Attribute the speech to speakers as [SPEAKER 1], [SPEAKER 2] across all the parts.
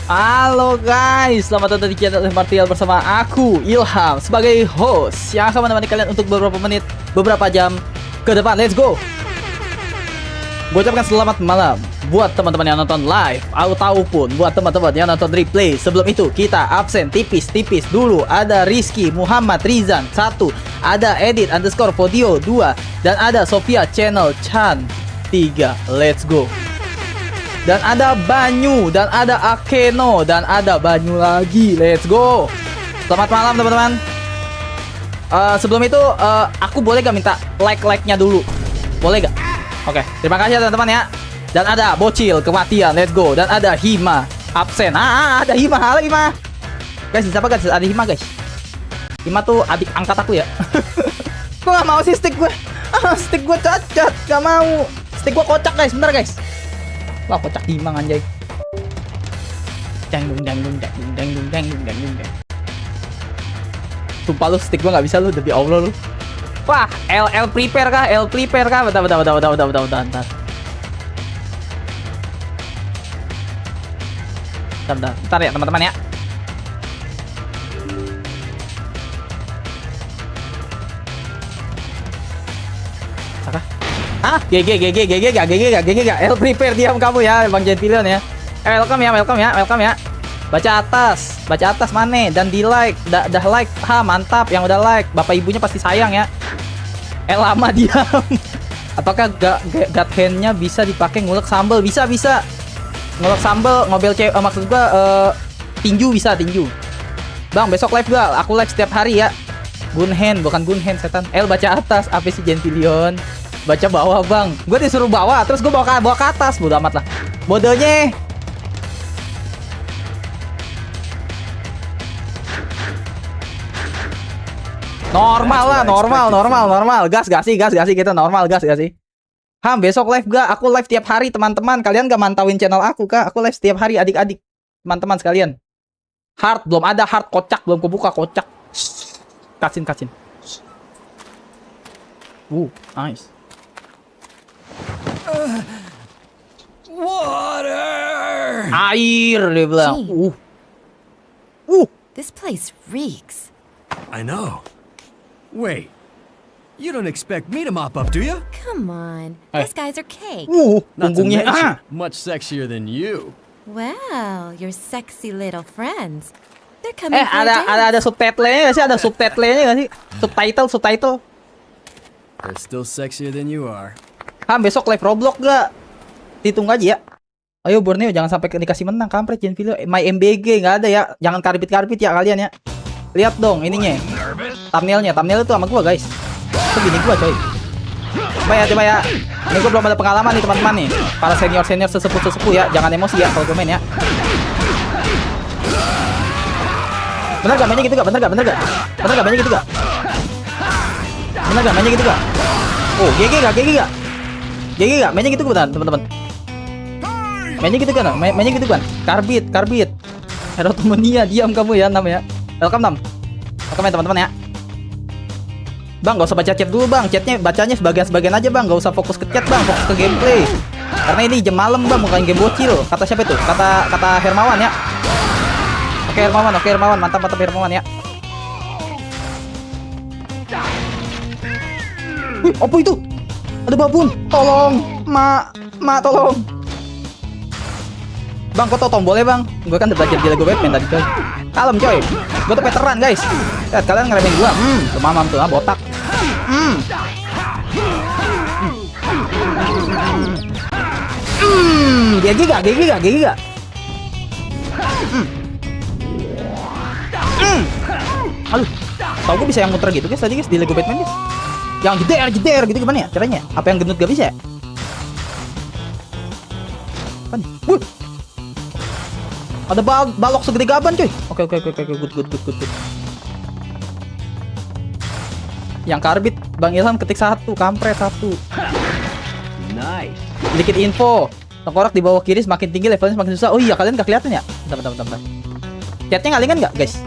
[SPEAKER 1] Halo guys, selamat datang di channel Martial bersama aku Ilham sebagai host yang akan menemani kalian untuk beberapa menit, beberapa jam ke depan. Let's go. Gue ucapkan selamat malam buat teman-teman yang nonton live ataupun buat teman-teman yang nonton replay. Sebelum itu kita absen tipis-tipis dulu. Ada Rizky Muhammad Rizan 1, ada Edit underscore Vodio 2, dan ada Sofia Channel Chan 3. Let's go. Dan ada Banyu, dan ada Akeno, dan ada Banyu lagi. Let's go. Selamat malam teman-teman. Sebelum itu aku boleh gak minta like-nya dulu? Boleh gak? Oke, terima kasih teman-teman ya. Dan ada Bocil Kematian, let's go. Dan ada Hima absen. Ada Hima, halo Hima. Guys, siapa guys? Ada Hima guys. Hima tuh adik angkat aku ya. Gue gak mau sih stick gue. Stick gue cacat, gak mau. Stick gue kocak guys, bentar guys. Wah, kocak Hima anjay. Dang dung dang dung dang dung dang dung dang dung dang dung dang. Sumpah lu stick gua nggak bisa lu, demi Allah lu. Wah, L prepare kah? L prepare kah? Bentar. Bentar ya teman-teman ya. GG. L prepare diam kamu ya, Bang Gentilion ya. Welcome ya. Baca atas mana dan di like, dah like, mantap yang udah like. Bapak ibunya pasti sayang ya. Lama diam. Apakah gut hand-nya bisa dipakai ngulek sambel? Bisa. Ngulek sambel, ngobel cewek, maksud gua tinju bisa, tinju. Bang, besok live gak? Aku live setiap hari ya. Gun hand, bukan gun hand setan. L baca atas, apa sih Gentilion? Baca bawah bang, gue disuruh bawah, terus gue bawa ke atas, bodo amat lah, bodohnya. Normal, gas gak sih kita normal, gas gak sih? Besok live gak? Aku live tiap hari teman-teman, kalian gak mantauin channel aku kah? Aku live setiap hari adik-adik, teman-teman sekalian. Heart, belum ada heart, kocak, belum kebuka kocak. Kasin. Nice.
[SPEAKER 2] Water!
[SPEAKER 1] Air, dia bilang.
[SPEAKER 3] This place reeks.
[SPEAKER 2] I know. Wait, you don't expect me to mop up, do you?
[SPEAKER 3] Come on, these guys are cake.
[SPEAKER 2] Not to
[SPEAKER 1] punggungnya.
[SPEAKER 2] mention, much sexier than you.
[SPEAKER 3] Well, your sexy little friends. They're coming for a
[SPEAKER 1] ada
[SPEAKER 3] dance.
[SPEAKER 1] subtitle-nya nggak sih? Ada subtitle-nya nggak sih? Subtitle.
[SPEAKER 2] They're still sexier than you are.
[SPEAKER 1] Besok live Roblox gak? Hitung aja ya. Ayo Borneo, jangan sampai dikasih menang kampret Genvilio. My MBG nggak ada ya. Jangan karbit ya kalian ya. Lihat dong ininya. Thumbnail itu sama gua guys. Itu gini gua coy. Coba ya. Ini gua belum ada pengalaman nih teman-teman nih. Para senior sesepuh ya. Jangan emosi ya kalau gue main ya. Bener gak mainnya gitu gak? Bener gak mainnya gitu gak? Oh, GG gak? Mainnya gitu kan teman-teman. Mainnya gitu kan. Karbit. Erotomonia, diam kamu ya, Nam ya. Welcome ya teman-teman ya. Bang, gak usah baca chat dulu bang. Chatnya bacanya sebagian aja bang. Gak usah fokus ke chat bang, fokus ke gameplay. Karena ini jam malam bang, bukan game bocil. Kata siapa itu? Kata Hermawan ya. Oke Hermawan, mantap Hermawan ya. Wih, apa itu? Ada babun, tolong, mak tolong. Bang, kok tau tombolnya bang? Gue kan udah belajar di Lego Batman tadi coy. Kalem coy, gue tuh veteran guys. Lihat kalian ngeremehin gue, mamam tuh, botak. GG gak? Aduh, tau gue bisa yang muter gitu guys tadi guys di Lego Batman guys. Yang jeder gitu gimana ya caranya? Apa yang gendut gak bisa ya? Apa nih? Ada balok segede gaban coy. Oke, good. Yang karbit Bang Ilham ketik 1, kampret 1.
[SPEAKER 2] Nice.
[SPEAKER 1] Sedikit info. Tengkorak di bawah kiri semakin tinggi levelnya semakin susah. Oh iya, kalian gak kelihatan ya? Bentar. Chatnya ngalingan gak guys?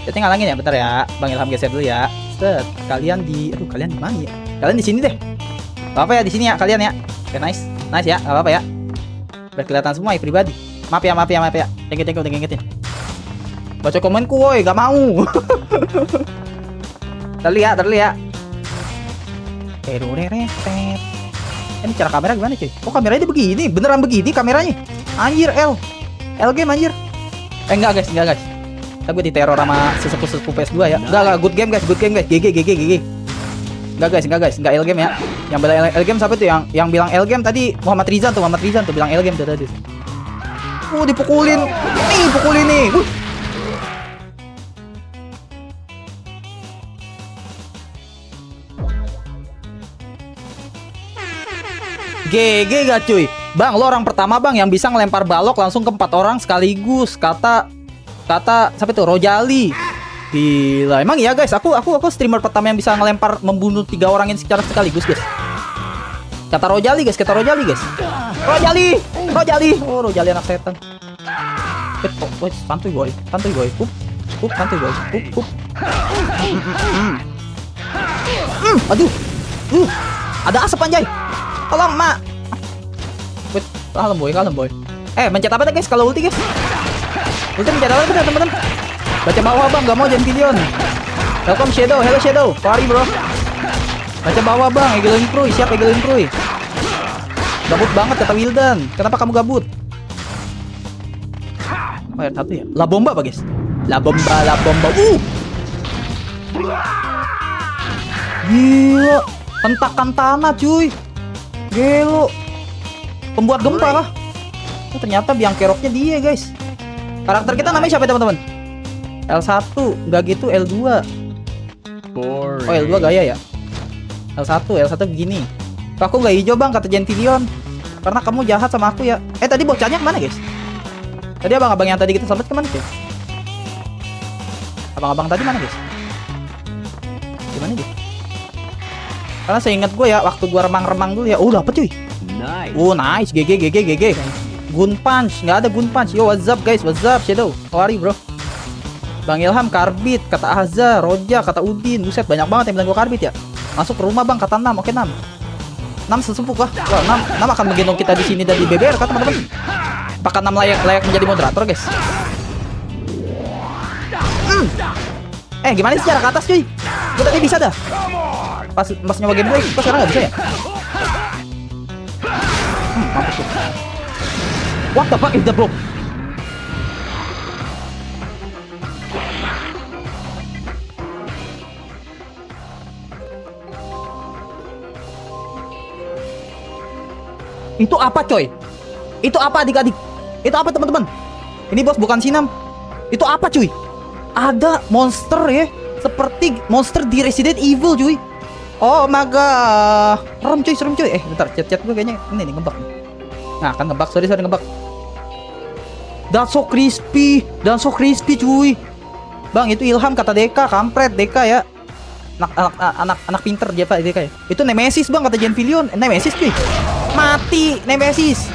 [SPEAKER 1] Chatnya ngalangin ya? Bentar ya. Bang Ilham geser dulu ya. Kalian di mana ya? Kalian di sini deh. Gak apa ya di sini ya kalian ya. Oke, nice ya, gak apa-apa ya. Biar kelihatan semua ya pribadi. Maaf ya. Thank you. Baca komenku woi, gak mau. Terlihat. Ini cara kamera gimana cuy? Oh kameranya begini, beneran begini kameranya. Anjir L game anjir. Enggak guys. Tapi gue diteror sama sesepuh PS2 ya. Enggak, good game guys. GG. Enggak guys, enggak L game ya. Yang bilang L game siapa tuh? Yang bilang L game tadi Muhammad Rizan tuh bilang L game tuh tadi. Dipukulin. Pukulin nih. GG gak cuy? Bang, lo orang pertama bang yang bisa ngelempar balok langsung ke 4 orang sekaligus. Kata siapa tuh? Rojali. Gila, emang iya guys, aku streamer pertama yang bisa ngelempar membunuh 3 orang ini secara sekaligus guys. Kata Rojali guys. Rojali. Oh, Rojali anak setan. Santuy boy. Santuy boy. Aduh. Ada asap anjay. Tolong, Mak. Wait, kalem boy. Mencet apa guys kalau ulti guys? Ulti mencet apa teman-teman? Baca bawah bang, gak mau jangan video. Welcome Shadow, hello Shadow. Sorry bro. Baca bawah bang, Egelin Pruy, siap Egelin Pruy. Gabut banget kata Wildan. Kenapa kamu gabut? Oh ya, satu ya. La bomba apa guys? La bomba. Gila, hentakan tanah cuy. Gelo. Pembuat gempa kah? Oh, ternyata biang keroknya dia guys. Karakter kita namanya siapa teman-teman? L1, enggak gitu L2.
[SPEAKER 2] Boring.
[SPEAKER 1] Oh L2 gaya ya. L1 begini. Kok aku nggak hijau bang kata Gentilion? Karena kamu jahat sama aku ya. Tadi bocahnya kemana guys? Tadi abang-abang yang tadi kita selamat kemana guys? Abang-abang tadi mana guys? Gimana dia? Karena saya ingat gue ya waktu gue remang-remang dulu ya. Oh dapet cuy.
[SPEAKER 2] Nice.
[SPEAKER 1] Oh nice. GG. Gun punch. Nggak ada gun punch. Yo what's up guys? What's up Shadow? How are you bro? Bang Ilham karbit. Kata Ahza. Roja. Kata Udin. Buset banyak banget yang bilang gue karbit ya. Masuk ke rumah bang. Kata 6. Oke 6. 6 sesepuh kah? Wah 6 akan menggendong kita di sini dan di BBR kan teman-teman. Apakah 6 layak menjadi moderator guys? Gimana sih cara ke atas cuy? Gue tadi bisa dah. Pas nyoba gameplay, kok sekarang gak bisa ya? Mampus tuh. What the fuck is that bro? Itu apa coy? Itu apa adik-adik? Itu apa teman-teman? Ini bos bukan Sinam. Itu apa cuy? Ada monster ya, seperti monster di Resident Evil cuy. Oh my god. Serem cuy. Bentar, chat gue kayaknya ini nih ngebug. Nah, kan ngebug, sorry ngebug. That's so crispy cuy. Bang, itu Ilham kata Deka, kampret Deka ya. Anak pinter dia Pak Deka ya. Itu Nemesis bang kata Genvilion. Nemesis cuy. Mati Nemesis.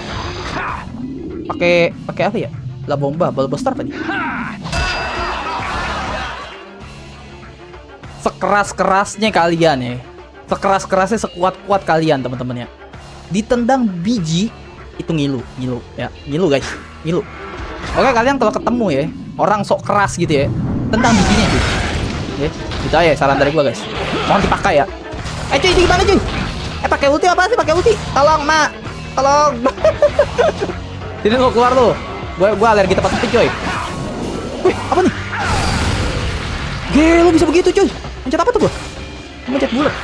[SPEAKER 1] Pakai apa ya? La bomba, Bulbasaur tadi. Sekeras-kerasnya kalian ya. Sekeras-kerasnya sekuat-kuat kalian teman-teman ya. Ditendang biji itu ngilu ya. Ngilu guys. Oke, kalian kalau ketemu ya orang sok keras gitu ya, tendang bijinya cuy. Ya, itu aja saran dari gua guys. Mohon dipakai ya. Cuy, ini gimana cuy? Pakai ulti apa sih? Pakai ulti. Tolong, Mak. Tolong. Sini lo keluar lo. Gua alergi tempat sepi coy. Wih, apa nih? Gelo bisa begitu cuy. Mencet apa tuh gua? Mencet bulat.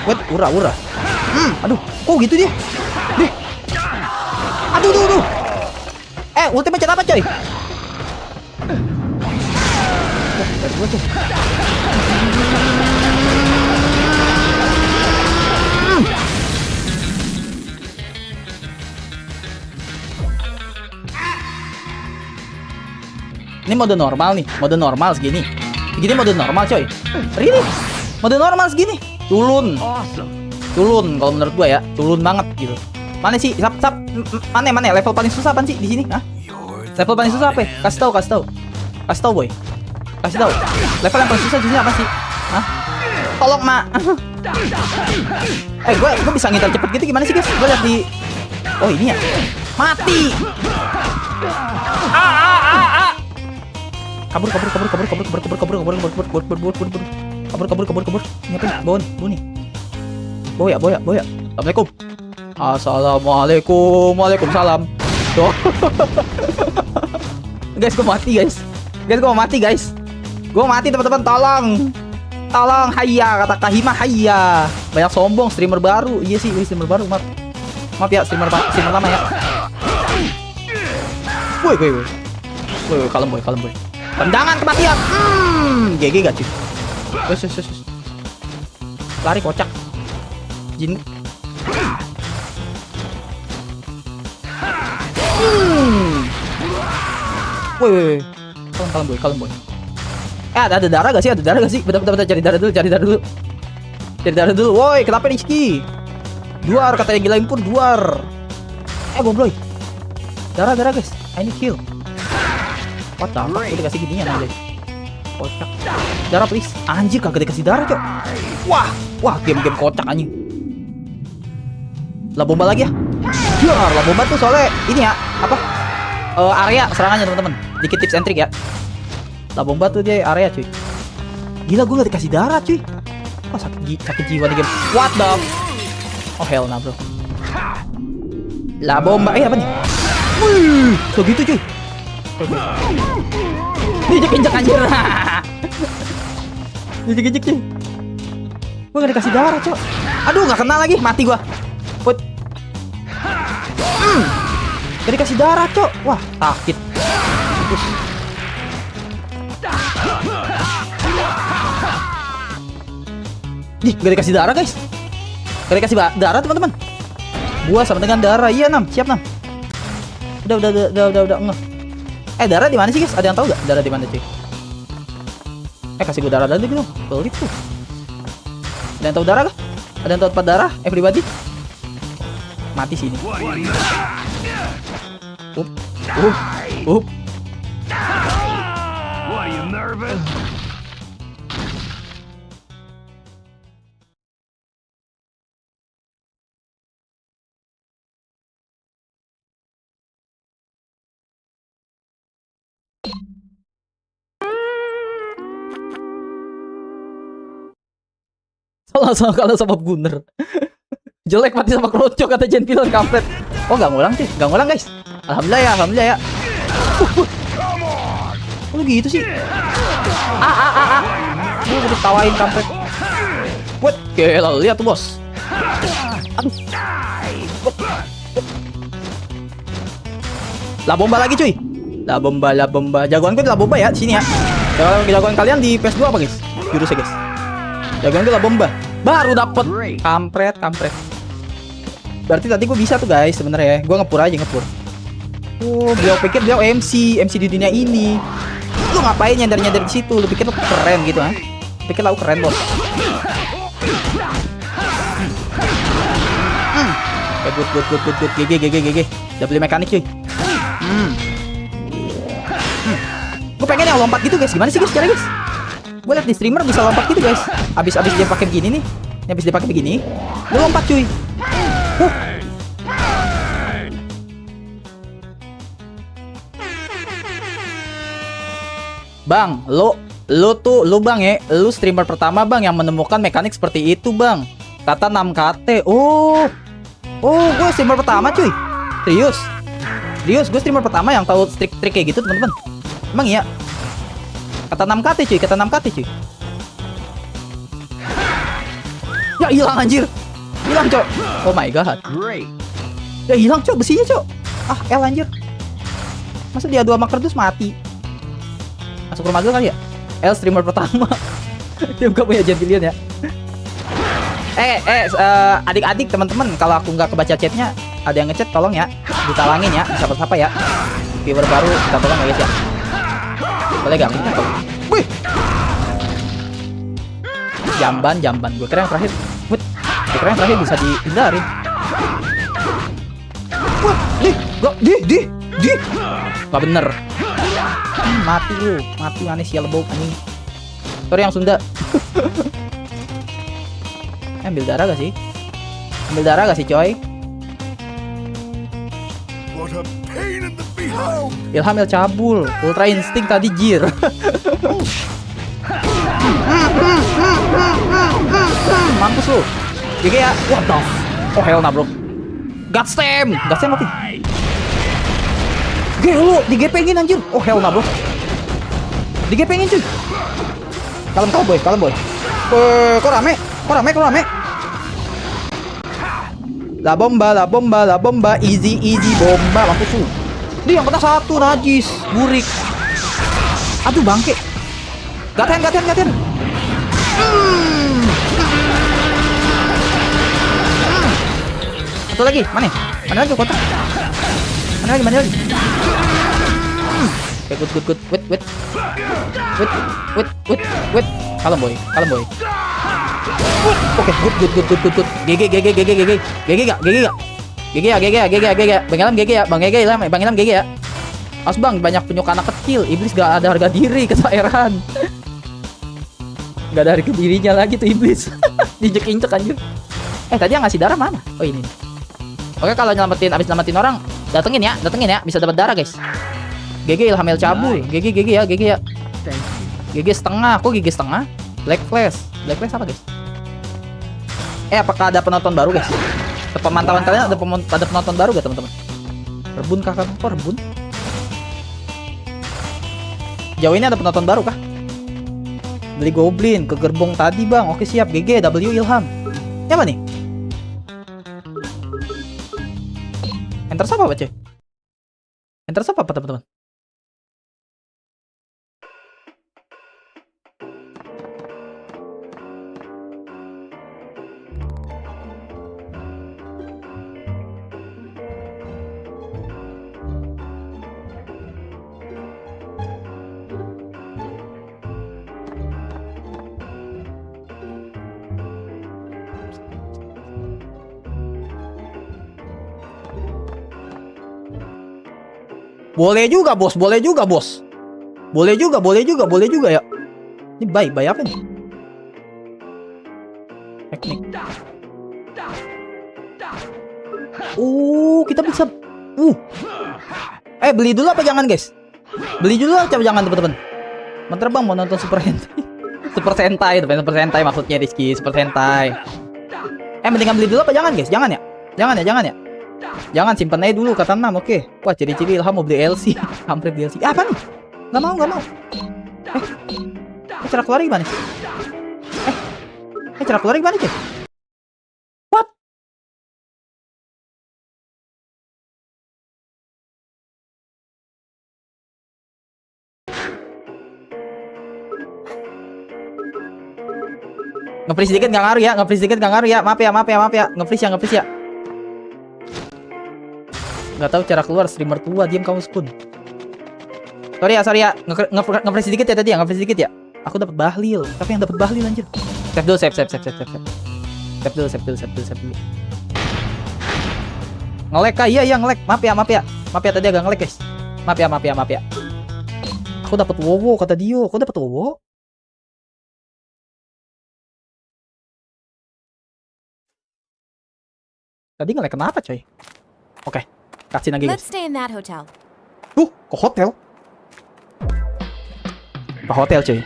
[SPEAKER 1] Wet. Ura. Aduh, kok gitu dia? Deh. Aduh. Ulti mencet apa coy? Ini mode normal nih, mode normal segini. Begini mode normal coy. Really? Mode normal segini. Culun kalau menurut gua ya, culun banget gitu. Mana sih? Sap. Mana level paling susah apaan sih di sini? Hah? Level paling susah apa? Kasih tahu boy. Kasih tahu. Level yang paling susah di sini apa sih? Hah? tolong mak. Gue bisa ngintel cepet gitu gimana sih guys? Gue lihat di, oh ini ya, mati. Kabur. Ngapain? Bawa nih. Boya. Assalamualaikum. Waalaikumsalam. Tuh. Guys, gue mati guys. Gue mati teman-teman, tolong hayya, kata Kahima hayya. Banyak sombong streamer baru. Iya sih, streamer baru. Maaf ya, streamer lama ya. Woi, kalem boy. Tendangan kematian. GG gak cuy. Wes. Lari kocak. Jin. Woi. Kalem boy. Ada darah gak sih? Bentar, cari darah dulu. Woi, kenapa nih Rizky? Duar, katanya gila impur, duar. Gombloy. Darah guys. I need heal. What the fuck? Udah dikasih ginian aja. Kocak. Darah please. Anjir, kagak dikasih darah, cok. Wah, game kocak anjing. Lah bomba lagi ya. Lah bomba tuh soalnya ini ya, apa? Area serangannya teman-teman. Dikit tips and trick ya. Lah bomba tuh dia area cuy. Gila, gue gak dikasih darah cuy. Oh, sakit jiwa di game. What the? Oh hell nah bro. Lah bomba, apa nih? Wih, so gitu cuy. Injek anjir. Injek cuy. Gue gak dikasih darah cok. Aduh, gak kena lagi, mati gua. Put. Gak dikasih darah cok. Wah, sakit. Ih, gak dikasih darah guys. Gak dikasih darah teman-teman. Gua sama dengan darah. Iya 6, siap 6. Udah ngeh. Darah di mana sih guys? Ada yang tahu gak darah di mana cuy? Kasih gua darah dulu gitu. Pelit tuh. Ada yang tahu darah kah? Ada yang tahu tempat darah? Everybody? Mati sini. Up.
[SPEAKER 2] What, are you nervous?
[SPEAKER 1] Kalau sama Gunner. Jelek mati sama Kroco kata Jenpilon kampret. Oh, gak ngulang sih. Gak ngulang guys. Alhamdulillah ya. Lu gitu sih. Lu udah tawain kampret. What? Gila, lihat tuh bos. Aduh. Lah bomba lagi cuy. Lah bomba. Jagoan gue lah bomba ya sini ya. Jagoan kalian di PS2 apa guys? Jurusnya guys. Jagoan gue lah bomba. Baru dapet. Kampret. Berarti tadi gue bisa tuh guys sebenarnya. Gue ngepur aja. Oh, beliau pikir beliau MC di dunia ini. Lu ngapain nyadar di situ? Lu pikir lu keren gitu, ha? Pikir lu keren, bos. Good. GG. Udah beli mekanik, cuy. Gue pengen yang lompat gitu, guys. Gimana sih, guys? Cara, guys? Gue liat di streamer bisa lompat gitu, guys. Abis dia pakai begini nih. Abis dia pakai begini, lu lompat, cuy. Bang, lu bang ya, lu streamer pertama bang yang menemukan mekanik seperti itu bang. Kata 6KT. Oh, gue streamer pertama cuy. Serius, gue streamer pertama yang tahu trik-trik kayak gitu teman-teman. Emang iya. Kata 6KT cuy. Ya hilang anjir. Hilang cok. Oh my god.
[SPEAKER 2] Great.
[SPEAKER 1] Ya hilang cok besinya cok. L anjir. Masa dia dua sama kardus mati. Masuk rumah dulu kali ya. L streamer pertama. Dia bukan punya Jenpilon ya. Adik-adik teman-teman, kalau aku nggak kebaca chatnya, ada yang ngechat tolong ya, ditalangin ya, siapa-siapa ya. Viewer baru kita tolong ya guys ya. Boleh gak? Wih. Jamban. Gue kira yang terakhir. Gue kira yang terakhir bisa dihindarin. Wah, di. Gak bener. Mati lu, mati manis ya lebok anjing. Sorry yang Sunda. Ambil darah gak sih? Ambil darah gak sih coy?
[SPEAKER 2] What a pain in the behind!
[SPEAKER 1] Ilham El cabul. Ultra insting tadi jir. Mampus lu. GG ya. What the Oh hell nah bro. Godstem apa? Gila lu digepengin anjir. Oh hell nah bro. Digepengin cuy. Kalem boy. Kok rame? La bomba, easy bomba, mampus lu. Dia yang kena satu najis, burik. Aduh bangke. Gaten. Satu lagi, mana lagi kotak? Mana lagi? Oke, good. Wait. Kalem boy. Oke, good. GG ya. Bang Ilham GG ya. Mas bang, banyak penyuka anak kecil. Iblis gak ada harga diri, kesairan. Gak ada harga dirinya lagi tuh iblis. Diinjek-injek anjir. Tadi yang ngasih darah mana? Oh ini. Oke, kalau abis nyelamatin orang, datengin ya, bisa dapat darah guys. GG Ilham El cabul. GG ya. GG setengah, kok GG setengah? Black Flash apa guys? Apakah ada penonton baru guys? Pemantauan kalian ada penonton baru gak teman-teman? Rebun kakak, kok rebun? Jauh ini ada penonton baru kah? Beli goblin ke gerbong tadi bang. Oke siap, GG W Ilham. Siapa nih? Enter siapa baca? Enter siapa teman-teman? Boleh juga bos. Boleh juga ya. Ini buy apa nih? Teknik. Kita bisa. Beli dulu apa jangan guys? Beli dulu apa jangan teman-teman? Mantra bang mau nonton Super Sentai. Super Sentai maksudnya Rizky. Super Sentai. Mendingan beli dulu apa jangan guys? Jangan ya. Jangan simpan aja dulu kata 6. Oke. Wah, ciri-ciri Ilham mau beli LC. Hampir DLC. Apa nih? Gak mau. Cara keluar gimana? Cara keluar gimana, Cek? What? Nge-freeze dikit gak ngaruh ya. Maaf ya. Nge-freeze ya. Gak tahu cara keluar streamer tua. Diam kamu Spoon. Sorry ya. Nge-freeze dikit ya tadi ya. Aku dapat bahlil. Tapi yang dapat bahlil anjir. Save dulu. Save dulu. Nge-lag kah? Iya nge-lag. Maaf ya tadi agak nge-lag guys. Maaf ya. Aku dapat wowo kata Dio. Kok dapat wowo? Tadi nge-lag kenapa coy? Oke. Kasih lagi guys.
[SPEAKER 3] Let's stay in that hotel.
[SPEAKER 1] Ke hotel? Ke hotel cuy.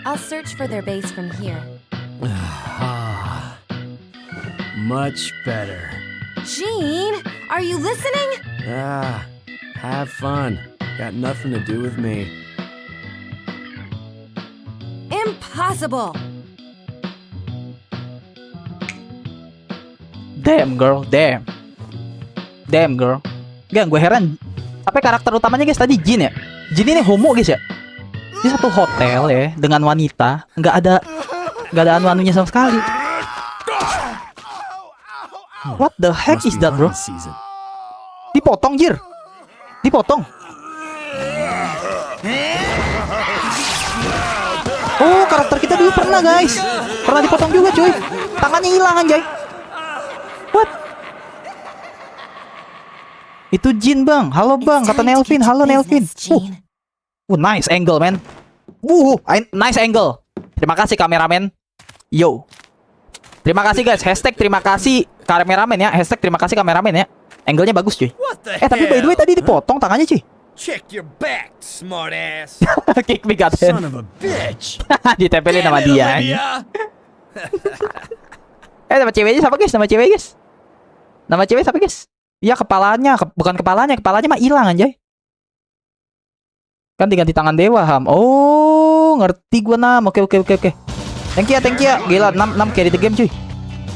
[SPEAKER 3] I'll search for their base from here.
[SPEAKER 2] Much better.
[SPEAKER 3] Gene, are you listening?
[SPEAKER 2] Have fun. Got nothing to do with me.
[SPEAKER 3] Impossible.
[SPEAKER 1] Damn girl. Gak, gue heran. Apa karakter utamanya guys tadi Jin ya? Jin ini homo guys ya? Di satu hotel ya dengan wanita, nggak ada anu-anunya sama sekali. What the heck is that bro? Dipotong Jir. Oh, karakter kita dulu pernah guys. Pernah dipotong juga cuy. Tangannya hilang anjay. What? Itu Jin bang. Halo bang, kata Nelvin. Halo Nelvin. Nice angle man. Nice angle. Terima kasih kameramen. Yo. Terima kasih guys. Hashtag terima kasih kameramen ya. Hashtag terima kasih kameramen ya. Angle-nya bagus cuy.
[SPEAKER 2] What the
[SPEAKER 1] Tapi by the way
[SPEAKER 2] hell?
[SPEAKER 1] tadi dipotong tangannya cuy.
[SPEAKER 2] Check your back, smartass.
[SPEAKER 1] Kick me God
[SPEAKER 2] Son of a bitch.
[SPEAKER 1] Ditempelin
[SPEAKER 2] Damn
[SPEAKER 1] sama
[SPEAKER 2] it,
[SPEAKER 1] dia.
[SPEAKER 2] Olivia.
[SPEAKER 1] Nama ceweknya siapa guys? Nama cewek guys. Nama cewek siapa guys? Iya kepalanya, bukan kepalanya mah hilang anjay. Kan diganti tangan dewa Ham. Oh, ngerti gua Nam. Oke. Thank you ya. Gila, 6 carry the game cuy.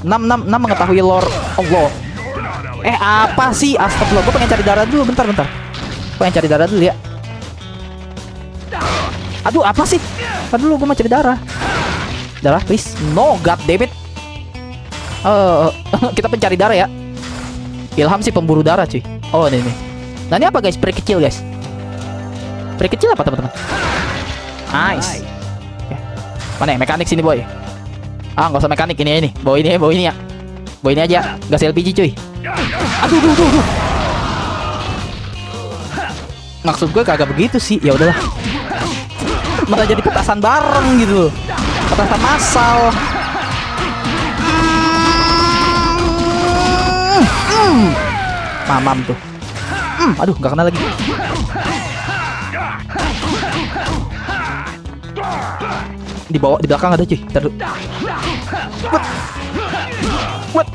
[SPEAKER 1] 6 mengetahui lore Allah. Apa sih? Astagfirullah, gua pengen cari darah dulu, bentar. Pengen cari darah dulu ya. Aduh, apa sih? Ntar dulu gua mau cari darah. Darah please. No, god damn it. Kita pencari darah ya. Ilham sih pemburu darah cuy. Oh ini. Nah ini apa guys? Peri kecil guys. Peri kecil apa teman-teman? Nice. Oke. Mana ya? Mekanik sini boy. Nggak usah mekanik ini. Bawa ini ya. Bawa ini aja. Gas LPG cuy. Aduh. Maksud gue kagak begitu sih. Ya udahlah. Malah jadi petasan bareng gitu. Petasan massal. Mamam tuh. Aduh, nggak kena lagi. Di bawah, di belakang ada cuy. Taruh. What?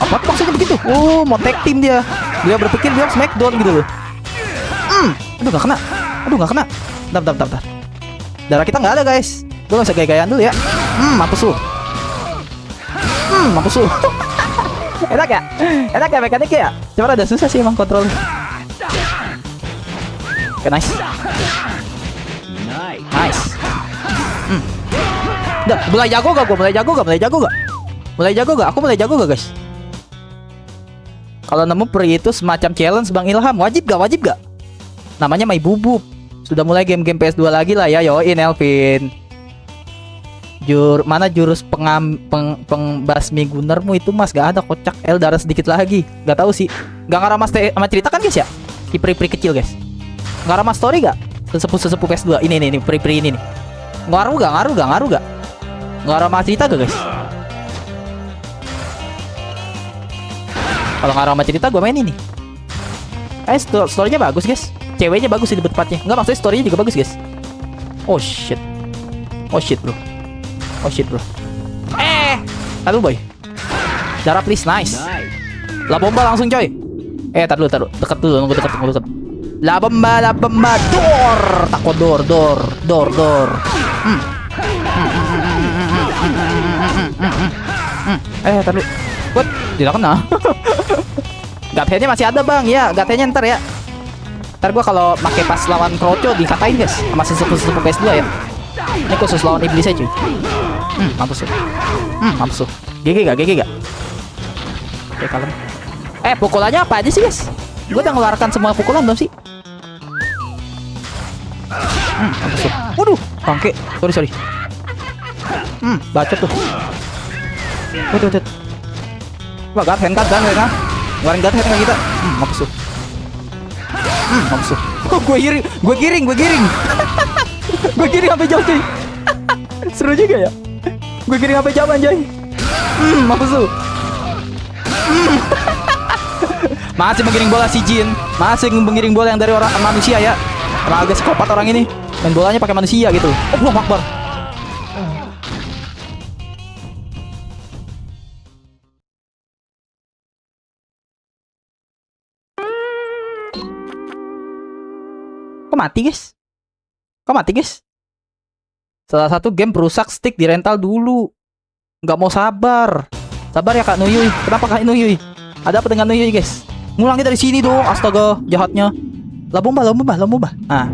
[SPEAKER 1] Apa tuh maksudnya begitu? Oh, mau tag team dia. Dia berpikir dia smackdown gitu loh. Aduh, nggak kena. Bentar. Darah kita nggak ada guys. Gue nggak usah gaya-gayaan dulu ya. Mampus lu. Enak ya mekaniknya ya. Cuma ada susah sih emang kontrol. Oke, nice. Udah, mulai jago gak? Aku mulai jago gak guys? Kalau nemu peri itu semacam challenge Bang Ilham, wajib gak? Namanya My Bubub. Sudah mulai game-game PS2 lagi lah ya. Yoin Elvin. Mana jurus pengbasmi gunarmu itu mas? Gak ada, kocak. Darah sedikit lagi. Gak tahu sih. Gak ngaramah sama cerita kan guys ya? Si peri-peri kecil guys. Ngaramah story gak? Sesepuh PS2. Ini peri-peri ini nih. Ngaruh gak? Ngaramah cerita gak guys? Kalau ngaramah cerita gue main ini. Story-nya bagus guys. Ceweknya bagus sih di tempatnya. Enggak, maksudnya story-nya juga bagus guys. Oh shit bro. Taruh boy. Darah please, nice. La bomba langsung coy. Taruh. Dekat dulu, nunggu dekat. La bomba. Dor. Taruh. What? Tidak kena. Gatheadnya masih ada bang. Ya, gatheadnya ntar ya. Ntar gua kalau pakai pas lawan Kroco dikatain guys sama sesepuh PS2 ya. Ini khusus lawan iblis aja cuy. Mampus tuh. GG gak? Oke, kalem. Pukulannya apa aja sih guys? Gue udah ngeluarkan semua pukulan belum sih? Mampus tuh. Waduh, bangke. Sorry. Bacot tuh. Waduh. Wah, guard hand. Ngeluarin guard hand kita. Mampus tuh. Oh, gue giring. Gue giring sampai jauh cuy. Seru juga ya. Gue giring sampai jauh anjay. Mampus tuh. Masih mengiring bola si Jin. Masih mengiring bola yang dari orang manusia ya. Emang agak psikopat orang ini. Main bolanya pakai manusia gitu. Allahu Akbar. Kok mati guys? Salah satu game perusak stick di rental dulu. Nggak mau sabar ya Kak Nuyuy. Kenapa Kak Nuyuy? Ada apa dengan Nuyuy guys? Ngulangnya dari sini dong. Astaga, jahatnya. La bomba. Ah.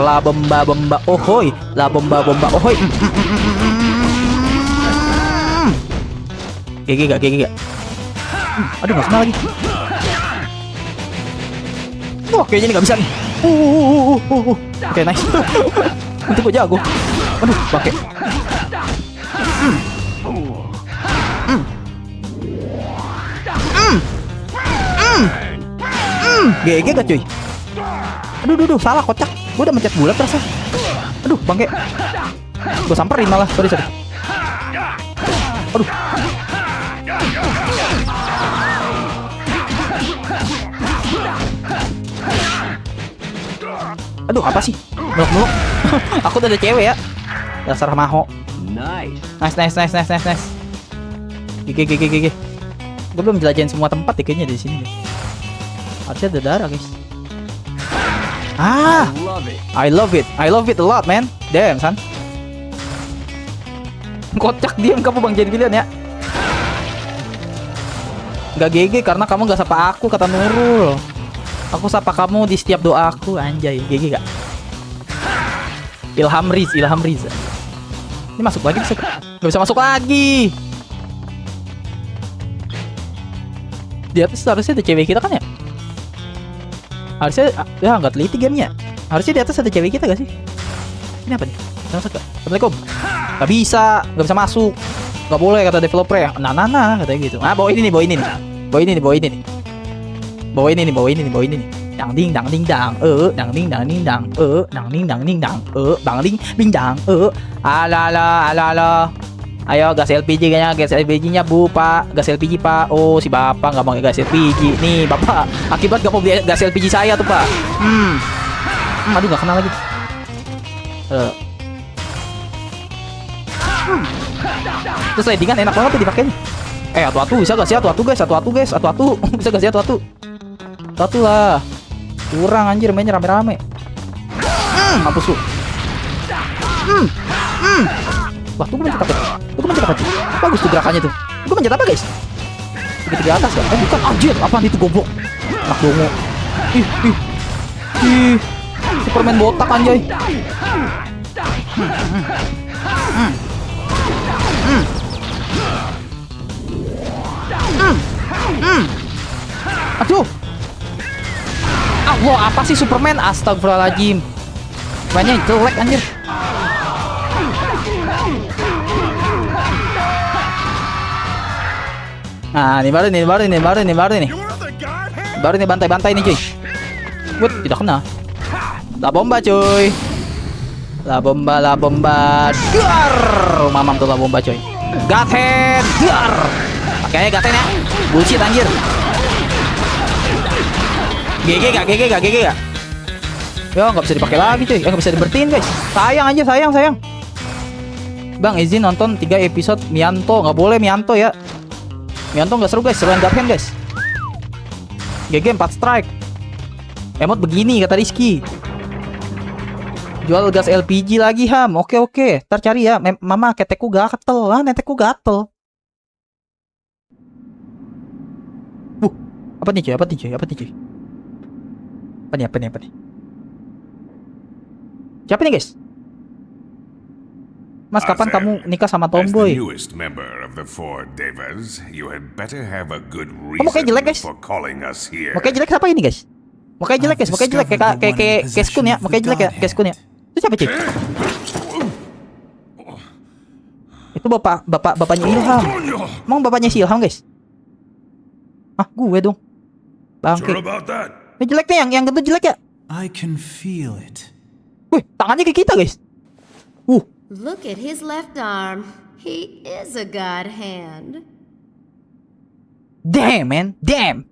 [SPEAKER 1] La bomba. Ohoy. La bomba. Ohoy. GG gak? Aduh, nggak kena lagi. Wah, kayaknya ini nggak bisa nih. Oke, nice. Untuk gue jago. Aduh, pakai. GG gak cuy? Aduh, salah kocak. Gue udah mencet bulat rasa. Aduh, bangke. Gue samperin malah. Sorry. Aduh. Aduh, apa sih? Muluk-muluk. Aku udah ada cewek ya. Dasar maho.
[SPEAKER 2] Nice.
[SPEAKER 1] Nice. Gigi. Gue belum jelajahin semua tempat ya kayaknya di sini. Harusnya ada darah, guys. Ah,
[SPEAKER 2] Love it.
[SPEAKER 1] I love it a lot, man. Damn, son. Kocak diam kamu Bang Jadi Pilihan ya. Gak GG karena kamu gak sapa aku, kata Nurul. Aku sapa kamu di setiap doaku, anjay. GG gak? Ilham Riz. Ini masuk lagi bisa? Gak bisa masuk lagi. Di atas harusnya ada cewek kita kan ya? Harusnya ya nggak teliti gamenya. Harusnya di atas ada cewek kita gak sih? Ini apa nih? Bisa masuk gak? Assalamualaikum. Gak bisa masuk. Gak boleh kata developer ya. Nah katanya gitu. Ah, bawa ini nih. Bawa ini nih. Dang ding dang, dang ding dang, dang ding dang, bang ding bing dang, ala. Ayo gas LPG kayaknya, gas LPG-nya Bu, Pak. Gas LPG, Pak. Oh, si Bapak nggak mau gas LPG. Nih, Bapak. Akibat nggak mau beli gas LPG saya tuh, Pak. Aduh, nggak kenal lagi. Terus slidingan enak banget tuh dipakainya. Atu-atu bisa gak sih? Atu-atu guys. Bisa gak sih atu-atu? Atu lah. Kurang anjir mainnya rame-rame. Mampus lu. Wah, tuh gue mencet apa? Bagus tuh gerakannya tuh. Gue mencet apa, guys? Tiga atas ya? Bukan, anjir. Apaan itu goblok? Anak dongo. Ih. Superman botak anjay. Aduh. Allah, apa sih Superman? Astagfirullahaladzim. Banyak jelek anjir. Nah, ini baru nih. Baru nih bantai-bantai nih, cuy. Wut, tidak kena. La bomba, cuy. La bomba. Dar. Mamam tuh la bomba, cuy. Gathead. Dar. Pakai aja gathead ya. Bullshit anjir. GG gak? Ya, nggak bisa dipakai lagi, cuy. Nggak bisa dibertiin, guys. Sayang. Bang, izin nonton 3 episode Mianto. Nggak boleh Mianto ya. Mianto nggak seru, guys. Seruan Garhen, guys. GG 4 strike. Emot begini kata Rizky. Jual gas LPG lagi, Ham. Oke. Ntar cari ya. Mama, ketekku gatel. Netekku gatel. Apa nih, cuy? Apa nih? Siapa nih, guys? Mas, kapan kamu nikah sama Tomboy? Mukanya jelek, guys. Mukanya jelek siapa ini, guys? Mukanya jelek, guys. Kayak Keskun ya. Mukanya jelek ya, Keskun ya. Itu siapa, cuy? Itu bapaknya Ilham. Emang bapaknya si Ilham, guys? Gue dong. Bangke. Ini jelek nih, yang gendut jelek ya.
[SPEAKER 4] I can feel it.
[SPEAKER 1] Wih, tangannya kayak kita, guys.
[SPEAKER 3] Look at his left arm. He is a god hand.
[SPEAKER 1] Damn, man. Damn,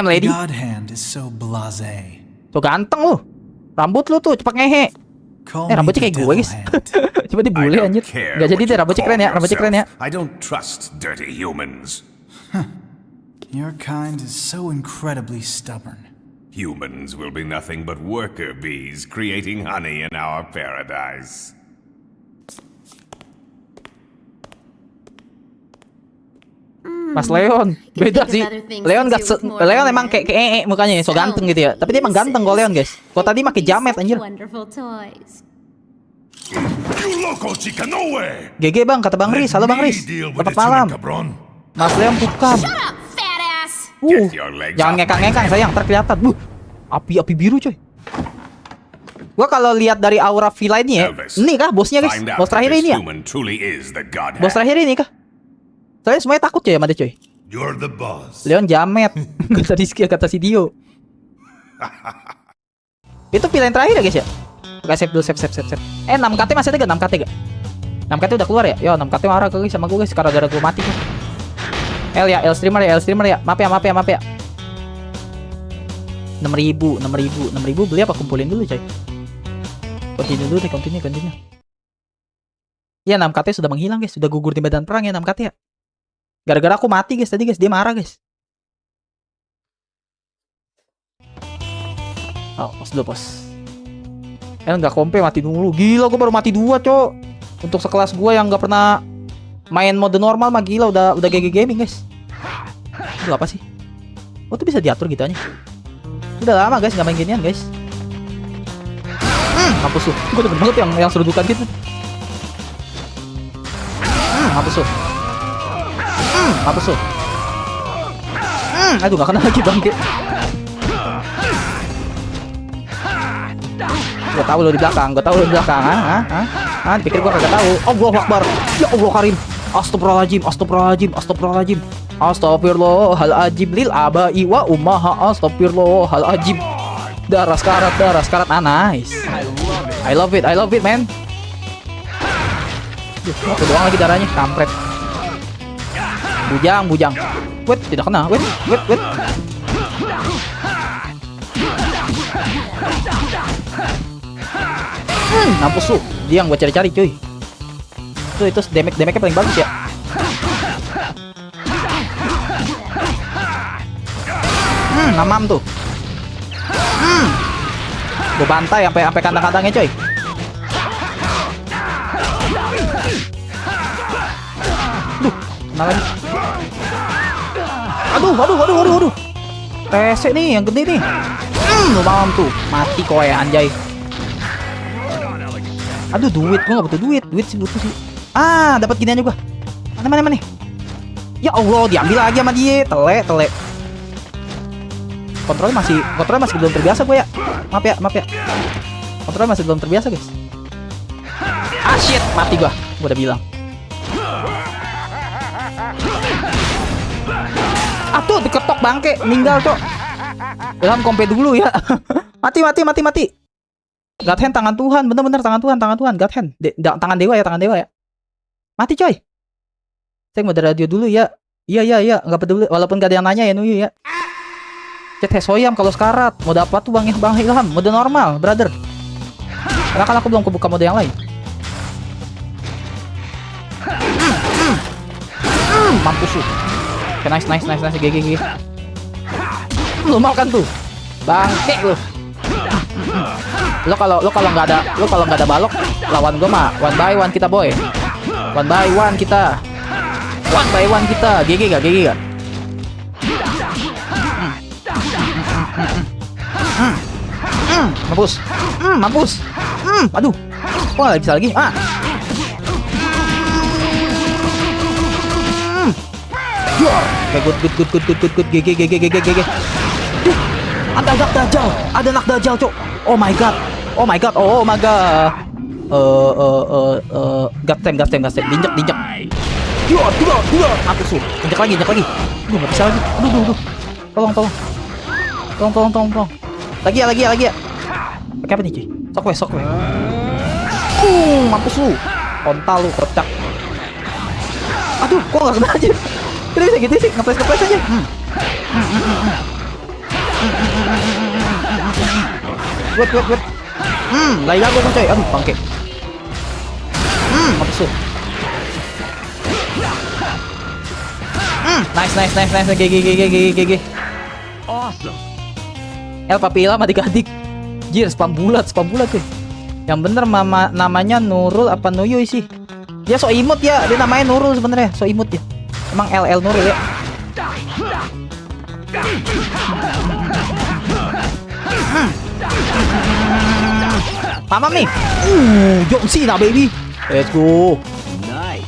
[SPEAKER 1] lady.
[SPEAKER 4] God hand is so blasé.
[SPEAKER 1] Tuh ganteng lu. Rambut lu tuh cepat ngehe. Rambutnya kayak gue, guys. Coba dibule anjir. Gak jadi deh, rambutnya keren ya.
[SPEAKER 2] I don't trust dirty humans.
[SPEAKER 4] Your kind is so incredibly stubborn.
[SPEAKER 2] Humans will be nothing but worker bees creating honey in our paradise.
[SPEAKER 1] Mas Leon, beda sih. Leon emang kayak mukanya so ganteng gitu ya. Tapi dia emang ganteng kok Leon, guys. Kok tadi pakai jamet anjir. GG Bang, kata Bang Riz. Halo Bang Riz. Selamat malam. Mas Leon bukan. Jangan ngekang-ngekang sayang, ntar kelihatan. Api biru coy. Gua kalau lihat dari aura villa ini ya, ini kah bosnya, guys? Bos terakhir ini ya? Bos terakhir ini kah? Soalnya semuanya takut coy sama dia coy. Leon jamet. Kata Rizky, kata si Dio. Itu pilihan terakhir ya guys ya? Oke, save dulu, save. 6 KT masih ada gak? 6 KT gak? 6KT udah keluar ya? Yo, 6KT marah guys sama gue guys, karena gara gue mati tuh. L ya, L streamer ya. Maaf ya. 6.000 beli apa kumpulin dulu coy. Continue dulu deh, continue. Ya 6KT sudah menghilang guys, sudah gugur di medan perang ya 6KT ya. Gara-gara aku mati guys tadi guys, dia marah guys. Oh, pos. Nggak kompe mati dulu. Gila, gue baru mati 2 cok. Untuk sekelas gue yang nggak pernah main mode normal mah gila udah GG gaming guys. Itu apa sih? Oh tuh bisa diatur gitu aja. Udah lama guys nggak main ginian guys. Mampus tuh. Gue demen banget yang serudukan gitu. Mampus tuh. Aduh nggak kena lagi bangke. Gue tahu lo di belakang. Pikir gue kagak tahu. Allahu Akbar. Ya Allah Karim. Astagfirullahaladzim. Astagfirullahaladzim lil abai wa ummaha. Astagfirullahaladzim. Darah sekarat. Nice. I love it man. Aku doang lagi darahnya. Kampret. Bujang. Wait, tidak kena. Wait. Mampus lu. Dia yang gua cari-cari cuy. Itu damage-nya paling bagus ya. Namam tuh. Gua bantai sampai kandang-kandangnya coy. Kenapa nih? Aduh. Rese nih yang gede nih. Namam tuh. Mati kowe anjay. Aduh duit, gua gak butuh duit sih butuh sih. Dapat gini aja gua. Mana nih? Ya Allah, diambil lagi sama dia. Tele. Kontrolnya masih belum terbiasa gue ya. Maaf ya. Kontrolnya masih belum terbiasa guys. Shit, mati gua udah bilang. Tuh diketok bangke, meninggal cok. Ilham kompe dulu ya. Mati. God hand tangan Tuhan, bener-bener tangan Tuhan. God hand, tangan dewa ya. Mati coy. Saya mode radio dulu ya. Iya, nggak peduli, walaupun gak ada yang nanya ya Nuyu ya. Chat Hesoyam kalau sekarat, mode apa tuh bang Ilham? Mode normal, brother. Karena kan aku belum kebuka mode yang lain. Mampus lu. Oke, nice, GG. Lu mau kan tuh? Bangke lu. Lo kalau nggak ada balok lawan gue mah 1 by 1 kita boy. 1 by 1 kita. GG gak? Mampus. Aduh. Kok nggak bisa lagi? Oke, good. GG. Ada anak dajal, cok. Oh my god. Gas tem. Dinjek. Dua. Mampus lu. Injek lagi. Aduh, nggak bisa lagi. Aduh. Tolong. Lagi ya. Pakai apa nih, cuy? Sok we. Mampus lu. Kontal lu, kocak. Aduh, kok nggak kena aja? Tidak bisa gitu sih, ngepres aja. Wait. Lagi lagu kan coy. Aduh, bangke. Mampus lu. Nice. GG.
[SPEAKER 2] Awesome.
[SPEAKER 1] El Papi Ilham adik-adik. Jir, spam bulat tuh. Yang bener namanya Nurul apa Nuyuy sih? Dia so imut ya, dia namanya Nurul sebenarnya, so imut ya. Emang LL Nurul ya. Pamam nih. John Cena baby. Let's go.
[SPEAKER 2] Nice.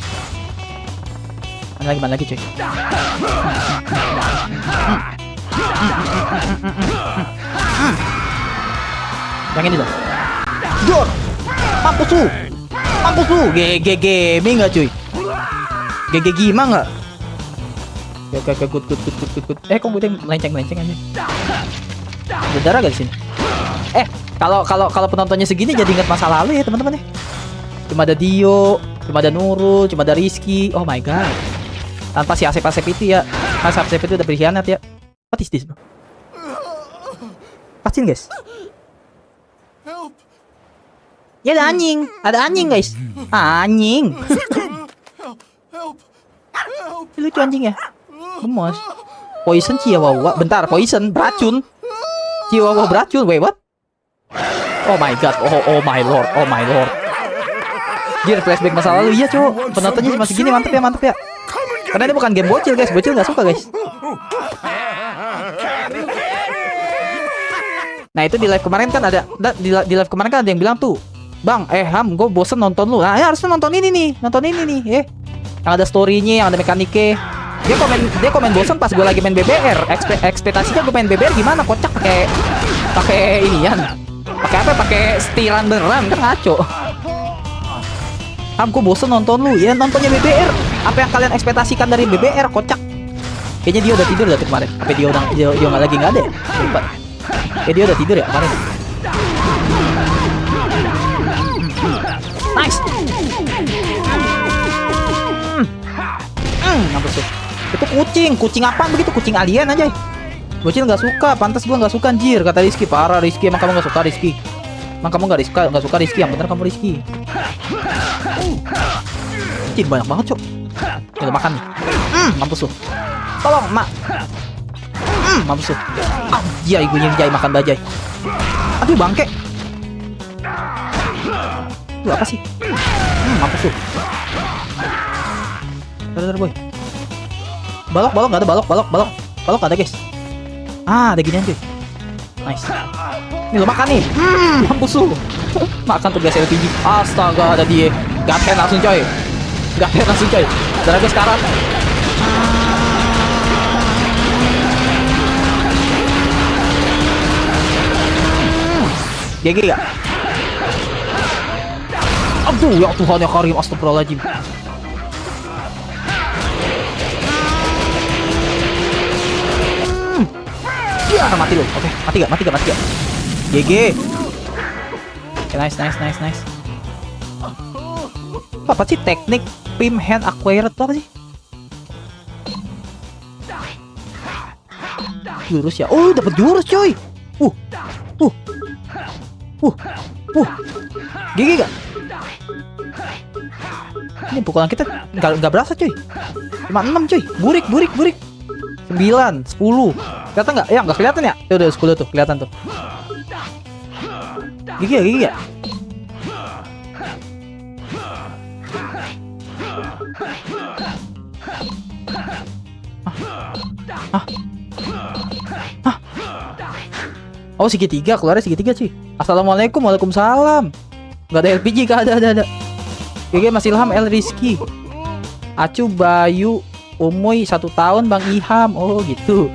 [SPEAKER 1] Mana lagi cuy. Yang ini dong. Jor. Mampus lu. GG gaming enggak cuy? GG gimana enggak? Oke, good. Kok gue melenceng aja. Berdarah gak di sini? Kalau penontonnya segini jadi ingat masa lalu ya teman-teman ya. Cuma ada Dio, Cuma ada Nurul, cuma ada Rizky. Oh my god. Tanpa si Asep-Asep itu ya. Asep itu udah berkhianat ya. What is this, bro? Pastiin, guys.
[SPEAKER 2] Help!
[SPEAKER 1] Ya ada anjing. Ada anjing, guys. Anjing.
[SPEAKER 2] Help! Help!
[SPEAKER 1] Lucu anjing ya. Gemes. Poison Chihuahua. Bentar, poison beracun. Chihuahua beracun. Wait, what? Oh my god. Oh my lord. Oh my lord. Dia flashback masa lalu. Iya, cowok. Penontonnya masih gini. Mantep ya. Karena ini bukan game bocil, guys. Bocil nggak suka, guys. Nah, itu di live kemarin kan ada di live kemarin kan ada yang bilang tuh, "Bang, Ham, gue bosen nonton lu." Nah, ya harusnya nonton ini nih. Yang ada story-nya, yang ada mekaniknya. Dia komen bosen pas gue lagi main BBR. Ekspektasinya gue main BBR gimana? Kocak pakai inian. Pakai apa? Pakai setiran beneran kan ngaco. Ham, gue bosen nonton lu. Ya nontonnya BBR. Apa yang kalian ekspektasikan dari BBR? Kocak. Kayaknya dia udah tidur dari kemarin. Apa dia nggak lagi nggak ada? Lupa. Dia udah tidur ya kemarin. Nice. Apa tuh? Itu kucing apaan begitu? Kucing alien aja. Bocil nggak suka, pantas gua nggak suka anjir, kata Rizky. Parah Rizky, emang kamu nggak suka Rizky? Emang kamu nggak suka Rizky? Yang bener kamu Rizky. Kucing banyak banget, cok. Kita makan nih. Mampus tuh. Tolong, Mak. Mampus tuh. Jai, gue jai makan bajai. Aduh, bangke. Itu apa sih? Mampus tuh. Bentar, boy. Balok nggak ada, balok nggak ada, guys. Ada ginian, cuy. Nice. Nih lo makan nih. Mampus tuh. Makan tuh, guys, LPG. Astaga, ada dia. Gaten langsung, coy. Darah gue sekarang. GG gak? Aduh, ya Tuhan ya Karim, astagfirullahaladzim. Ya, mati lo. Oke, mati gak? GG. Oke, nice. Apa sih teknik Pim Hand Acquired itu apa sih? Jurus ya. Oh, dapat jurus, coy. GG gak? Ini pukulan kita nggak berasa, cuy. Cuma 6, cuy. Burik. 9, 10. Kelihatan nggak? Ya, nggak kelihatan ya? Udah 10 tuh, kelihatan tuh. GG gak? Oh, segitiga, keluarnya segitiga, cuy. Assalamualaikum, waalaikumsalam. Gak ada LPG, gak ada. GG Mas Ilham, El Rizky, Acu, Bayu, Umoy 1 tahun, Bang Iham. Oh gitu.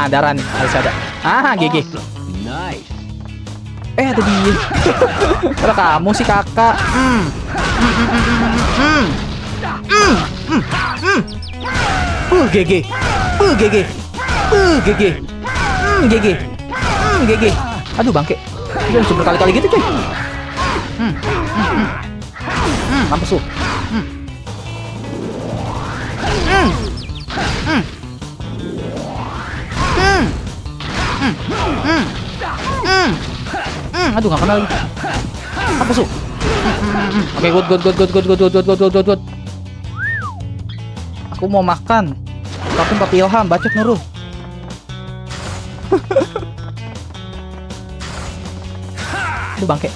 [SPEAKER 1] Darah nih, harus ada. GG.
[SPEAKER 2] Nice.
[SPEAKER 1] Ada dia. Kalau kamu sih, kakak. GG. Aduh, bangke. Dia langsung berkali-kali gitu, coy. Mampus lu. Aduh, gak kena lagi. Mampus lu. Oke, good. Aku mau makan. Tapi Papi Ilham, bacot Nurul. Itu bangke.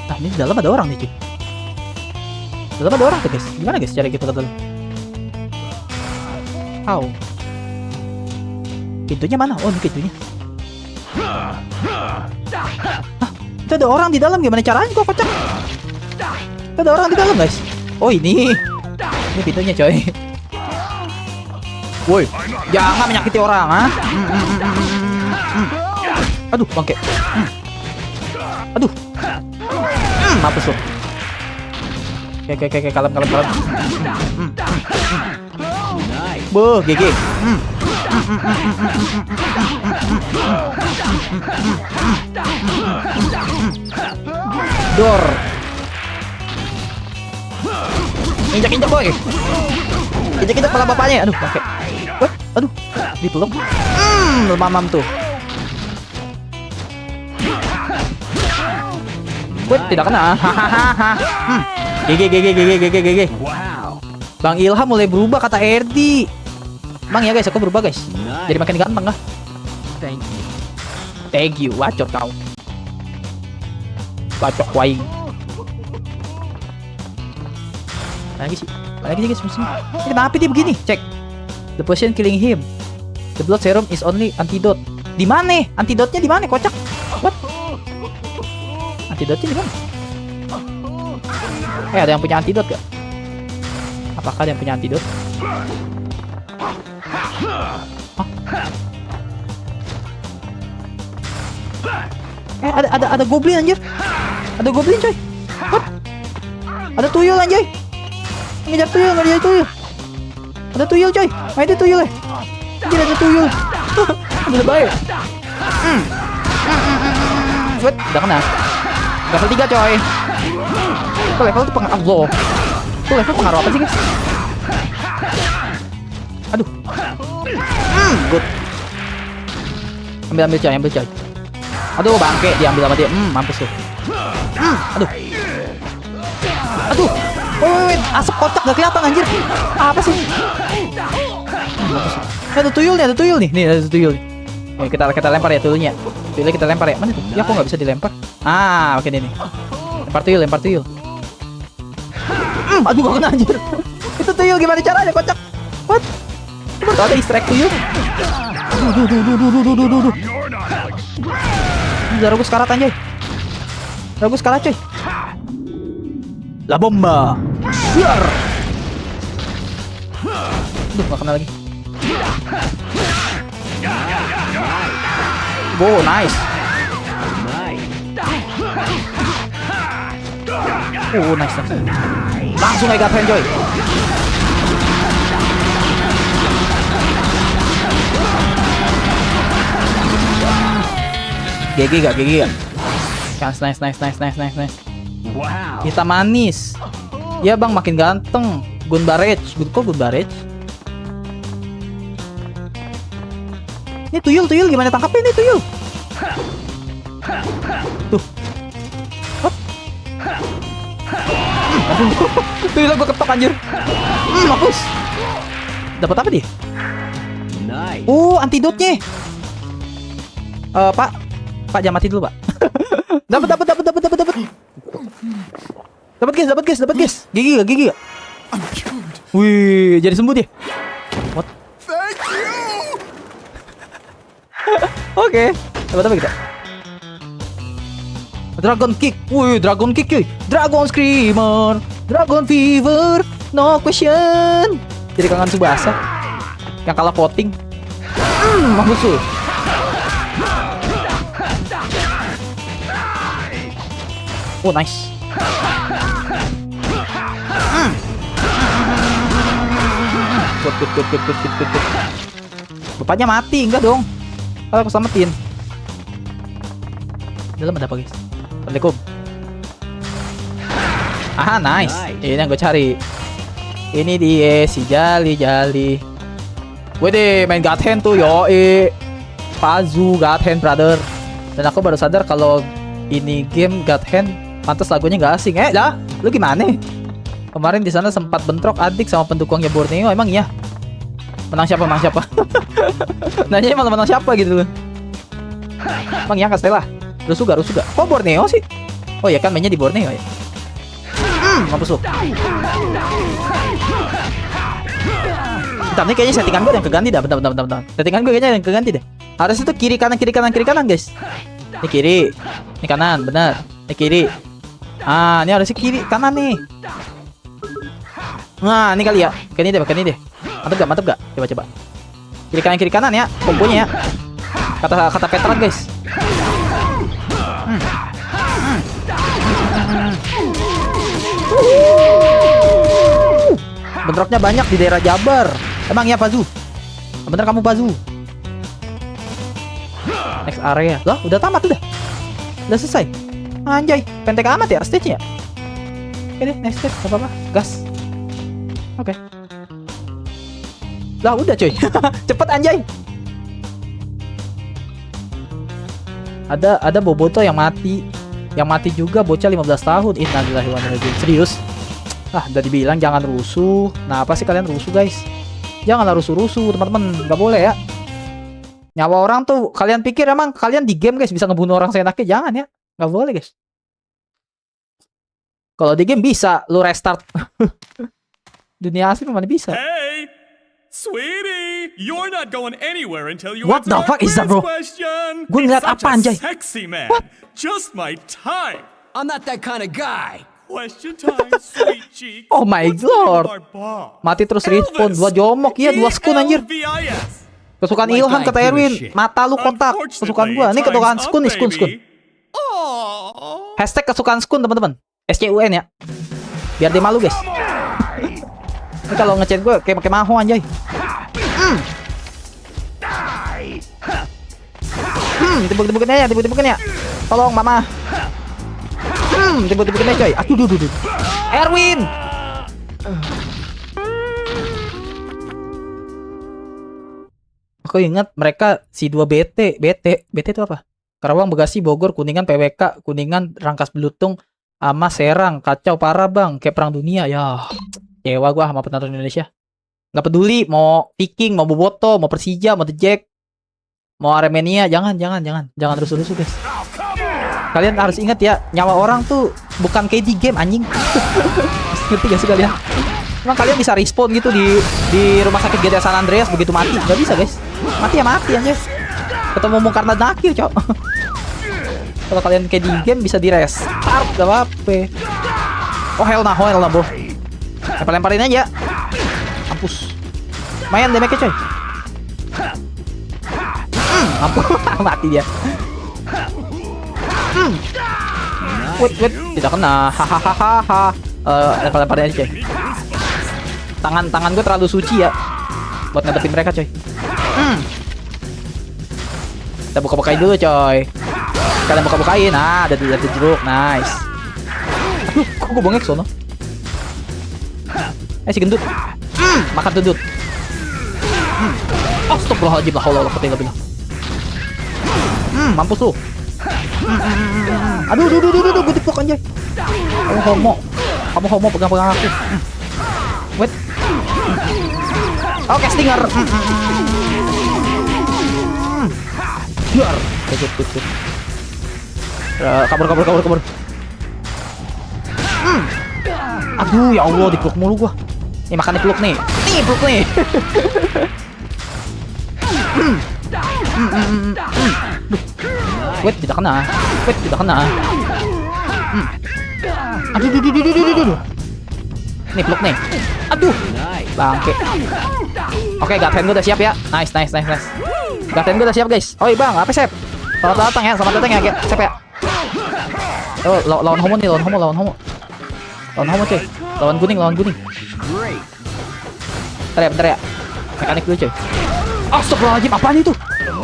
[SPEAKER 1] Nah, ini di dalam ada orang nih, cuy. Di dalam ada orang tuh, guys. Gimana, guys, cara kita ke dalam? Pintunya mana? Oh, ini pintunya. Itu ada orang di dalam. Gimana caranya? Kok kocak? Itu ada orang di dalam, guys. Oh, ini pintunya, coy. Woi, jangan menyakiti orang, Aduh, bangke. Aduh. Mampus lu. Oke, kalem. Beuh, GG. Dor. Injak-injak boy. Injak-injak kepala bapaknya. Aduh, pakai. What? Aduh, dipeluk. Mamam tuh. Wait, tidak kena. Hahaha. GG.
[SPEAKER 2] Wow.
[SPEAKER 1] Bang Ilham mulai berubah kata Erdi. Bang ya guys, aku berubah guys. Jadi makin ganteng kah? Thank you, wacot kau. Bacok waing. Lagi sih guys musuhnya. Ini kenapa dia begini? Cek. The potion killing him. The blood serum is only antidote. Di mana? Antidotnya di mana? Kocak. What? Antidotnya di mana? Ada yang punya antidot gak? Apakah ada yang punya antidot? Ada goblin anjir. Ada goblin coy. What? Ada tuyul anjay. Ngejar tuyul. Ada tuyul coy. Ada tuyul ya. Anjir ada tuyul. Udah baik. What? Udah kena. Level 3 coy. Itu level tuh pengaruh. Itu level pengaruh apa sih guys? Aduh. Good. Ambil coy. Aduh bangke diambil sama dia. Mampus tuh. Aduh. Wait, asap kotak gak kelihatan anjir. Apa sih? Mampus. Ada tuyul nih. Nih ada tuyul nih. Nih, kita lempar ya tuyulnya. Tuyulnya kita lempar ya. Mana tuh? Ya kok nggak bisa dilempar? Oke ini. Lempar tuyul. Aduh gak kena anjir. Itu tuyul gimana caranya kocak? What? Itu ada easter egg tuyul. Duh. Ragus karat anjay. Ragus karat coy. La bomba. Biar. Duh gak kena lagi. Oh nice. Oh nice. Langsung aja gapen coy. GG gak? Nice.
[SPEAKER 2] Wow.
[SPEAKER 1] Kita manis. Ya bang makin ganteng. Gun Barrage. Ini tuyul gimana tangkapnya nih tuyul? Tuh. Hop. Tuyul gue ketok anjir. Mampus. Dapat apa dia?
[SPEAKER 2] Nice.
[SPEAKER 1] Antidotnya. Pak jangan mati dulu, Pak. Dapat. Dapat guys. Gigi gak? Wih, jadi sembuh dia. What?
[SPEAKER 2] Thank you.
[SPEAKER 1] Oke. Dapat apa kita? Dragon Kick. Wih, Dragon Kick cuy. Dragon Screamer. Dragon Fever. No question. Jadi kangen Tsubasa. Yang kalah voting. Mampus tuh. Oh nice. Good. Bapaknya mati, enggak dong. Kalau aku selamatin. Dalam ada apa guys? Assalamualaikum. Nice. Ini yang gue cari. Ini dia si Jali. Wede main God Hand tuh yoi. Pazu God Hand brother. Dan aku baru sadar kalau ini game God Hand pantas lagunya nggak asing. Lah, lu gimana? Kemarin di sana sempat bentrok adik sama pendukungnya Borneo. Emang iya? Menang siapa? Nanya malah menang siapa gitu. Emang iya Castella? Rusuga. Kok Borneo sih? Oh ya kan mainnya di Borneo ya. Mampus lu. Bentar nih kayaknya settingan gue yang keganti dah. Bentar. Settingan gue kayaknya yang keganti deh. Harus itu kiri kanan guys. Ini kiri, ini kanan, benar. Ini kiri. Ini harusnya kiri kanan nih. Nah, ini kali ya. Pakai ini deh. Mantap gak? Coba. Kiri kanan ya, kombonya ya. Kata veteran guys. Bentroknya banyak di daerah Jabar. Emang ya Pazu? Bener kamu Pazu. Next area. Loh, udah tamat udah. Udah selesai. Anjay, pendek amat ya stage-nya. Oke deh, next stage, gak apa-apa. Gas. Oke. Lah, udah coy. Cepet anjay. Ada Boboto yang mati. Yang mati juga bocah 15 tahun. Innalillahi wa inna ilaihi raji'un. Serius. Ah, udah dibilang jangan rusuh. Nah, apa sih kalian rusuh, guys? Janganlah rusuh-rusuh, teman-teman. Gak boleh ya. Nyawa orang tuh, kalian pikir emang kalian di game, guys, bisa ngebunuh orang seenaknya? Jangan ya. Gak boleh, guys. Kalau di game bisa, lu restart. Dunia asli mana bisa.
[SPEAKER 5] Hey, sweetie, you're not going anywhere until you
[SPEAKER 1] What
[SPEAKER 5] answer
[SPEAKER 1] the
[SPEAKER 5] our
[SPEAKER 1] fuck is that, bro?
[SPEAKER 5] question.
[SPEAKER 1] Gua ngeliat
[SPEAKER 5] He's
[SPEAKER 1] apa,
[SPEAKER 5] such a
[SPEAKER 1] anjay?
[SPEAKER 5] Sexy man.
[SPEAKER 1] What?
[SPEAKER 5] Just my type.
[SPEAKER 2] I'm not that kind of guy.
[SPEAKER 5] Question time, sweet cheek.
[SPEAKER 1] Oh my
[SPEAKER 5] What's the name
[SPEAKER 1] lord.
[SPEAKER 5] of our bar?
[SPEAKER 1] Mati terus respawn.
[SPEAKER 5] Elvis.
[SPEAKER 1] 2 jomok, ya 2 skun anjir.
[SPEAKER 5] ELVIS.
[SPEAKER 1] Kesukaan
[SPEAKER 2] Like
[SPEAKER 1] Ilham
[SPEAKER 2] I
[SPEAKER 1] kata
[SPEAKER 2] give a
[SPEAKER 1] Erwin.
[SPEAKER 2] shit.
[SPEAKER 1] Mata lu kotak. Kesukaan gua. Ini kesukaan
[SPEAKER 5] Time's
[SPEAKER 1] skun nih,
[SPEAKER 5] up,
[SPEAKER 1] skun.
[SPEAKER 5] baby. Oh.
[SPEAKER 1] Hashtag kesukaan skun, teman-teman. SCUN ya. Biar dia malu, guys. Ini kalau ngechat gue kayak pakai maho anjay. Tibuk-tibukin aja, tibuk-tibukin ya. Tolong mama. Tibuk-tibukin aja coy. Aduh, duh. Erwin. Aku ingat mereka si 2 BT itu apa? Karawang, Bekasi, Bogor, Kuningan, PWK, Kuningan, Rangkas Belitung, sama Serang. Kacau parah bang, kayak perang dunia ya. Kecewa gua sama penonton Indonesia. Nggak peduli mau Viking, mau Boboto, mau Persija, mau The Jack, mau Aremania, jangan rusuh-rusuh guys. Kalian harus ingat ya, nyawa orang tuh bukan kayak di game anjing. Ngerti gak sih kalian? Emang kalian bisa respawn gitu di rumah sakit GTA San Andreas begitu mati? Gak bisa guys. Mati ya mati aja. Ketemu Mukarna Nakir cok. Kalau kalian kayak di game bisa di restart gak apa-apa. Oh hell nah bro. Lemparin aja. Mampus. Mayan damage-nya coy. Mampus. Mati dia. Wait, tidak kena. Hahaha. Lemparin aja coy. Tangan gue terlalu suci ya buat ngadepin mereka coy. Kita buka-bukain dulu coy. Kalian buka-bukain. Nah, ada jeruk. Nice. Aduh, kok gue bengek sono. Si gendut. Makan gendut. Astagfirullahaladzim, la haula wala quwwata illa billah. Mampus lu. Aduh, gue dipok anjay. Kamu homo pegang-pegang aku. Wait. Oke, stinger. Biar. Good. Kabur. Aduh, ya Allah, dipeluk mulu gua. Nih, makan dipeluk nih. Peluk nih. Wait, tidak kena. Aduh. Nih, peluk nih. Aduh. Bangke. Oke, Gathen gue udah siap ya. Nice. Gathen gue udah siap, guys. Oi, Bang, apa sep? Selamat datang ya, Sep ya. Oh, lawan homo nih, lawan homo. Lawan homo coy. Lawan kuning. Bentar ya. Mekanik dulu coy. Astagfirullahaladzim, apaan itu?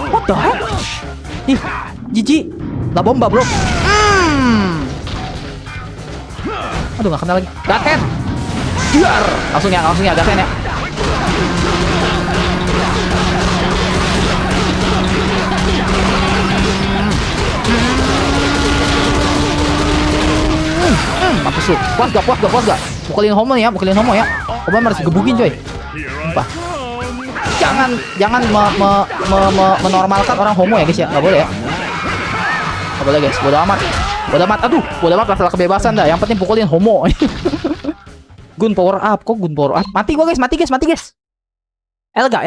[SPEAKER 1] What the heck? Ih, jijik. La bomba bro. Aduh, gak kena lagi. Gathen. Biar. Langsung ya Gathen ya. Mampus lu. Puas gak? Mukulin homo ya. Homo harus digebukin coy. Sumpah. Jangan menormalkan orang homo ya guys ya. Gak boleh ya. Gak boleh guys. Bodo amat. Aduh, bodo amat masalah kebebasan dah. Yang penting pukulin homo. Gun power up. Kok gun power up? Mati gua guys. Mati guys. Elga.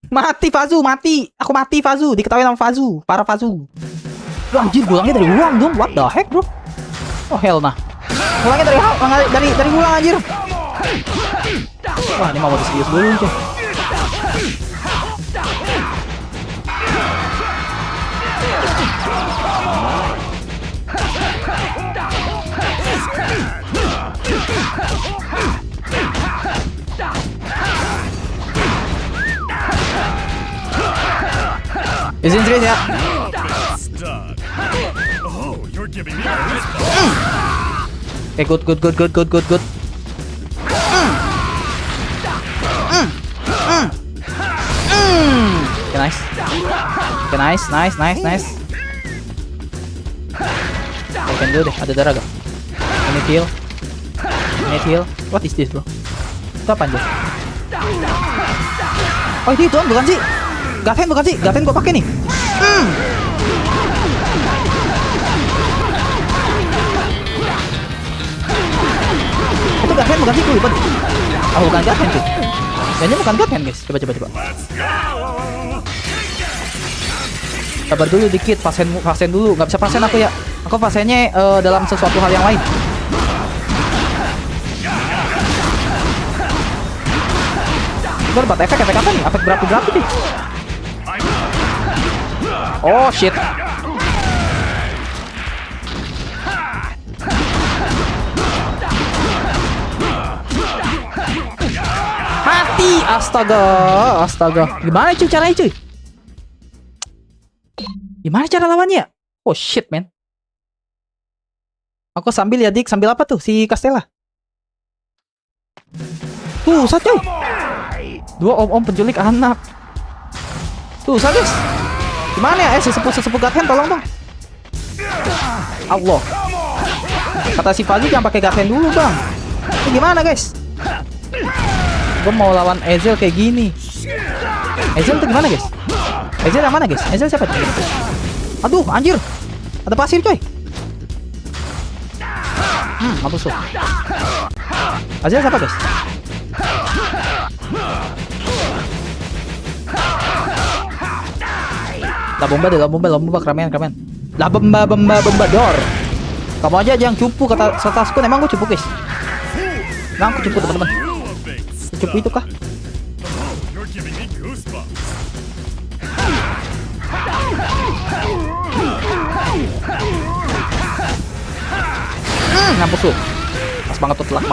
[SPEAKER 1] Mati Fazu, mati. Aku mati Fazu. Diketahui sama Fazu. Para Fazu. Loh, anjir, gulangnya dari ulang dong. What the heck bro? Oh hell nah. Gulangnya dari ulang anjir. Wah, ini mau serius dulu coy. Izin serius ya.
[SPEAKER 5] Stuck. Oh, you're giving me goosebumps.
[SPEAKER 1] Oke, good. Oke, nice. Oke, nice. Oke, kan dulu deh, ada darah gak? Ini heal. What is this, bro? Itu apa anjir? Oh, ini itu bukan sih? Gaten gua pakai nih. Itu Gaten bukan sih? Gue lupa deh. Oh, bukan Gaten tuh. Kayaknya bukan Gaten, guys. Coba. Sabar dulu dikit, fasen dulu. Nggak bisa fasen aku ya. Aku fasennya dalam sesuatu hal yang lain. Gue dapat efek apa nih? Efek berapa nih? Oh shit. Mati, astaga. Gimana cuy caranya cuy? Gimana cara lawannya? Oh shit man. Aku sambil ya dik, sambil apa tuh si Castella? Tuh, satu. Dua om penculik anak. Tuh, guys. Gimana ya? Si sepuh Gaten tolong dong. Allah. Kata si Fazi jangan pakai Gaten dulu, Bang. Ini gimana, guys? Gue mau lawan Ezel kayak gini. Ezel tuh gimana, guys? Ezel yang mana, guys? Ezel siapa? Aduh, anjir. Ada pasir, coy. Mampus tuh. Ezel siapa, guys? La bomba, keramaian. La bomba dor. Kamu aja yang cupu kata statusku, emang gue cupu guys. Nah, aku cupu teman-teman. Cupu itu kah?
[SPEAKER 5] You're giving me goosebumps.
[SPEAKER 1] Ngampus lu. Pas banget tuh, telak.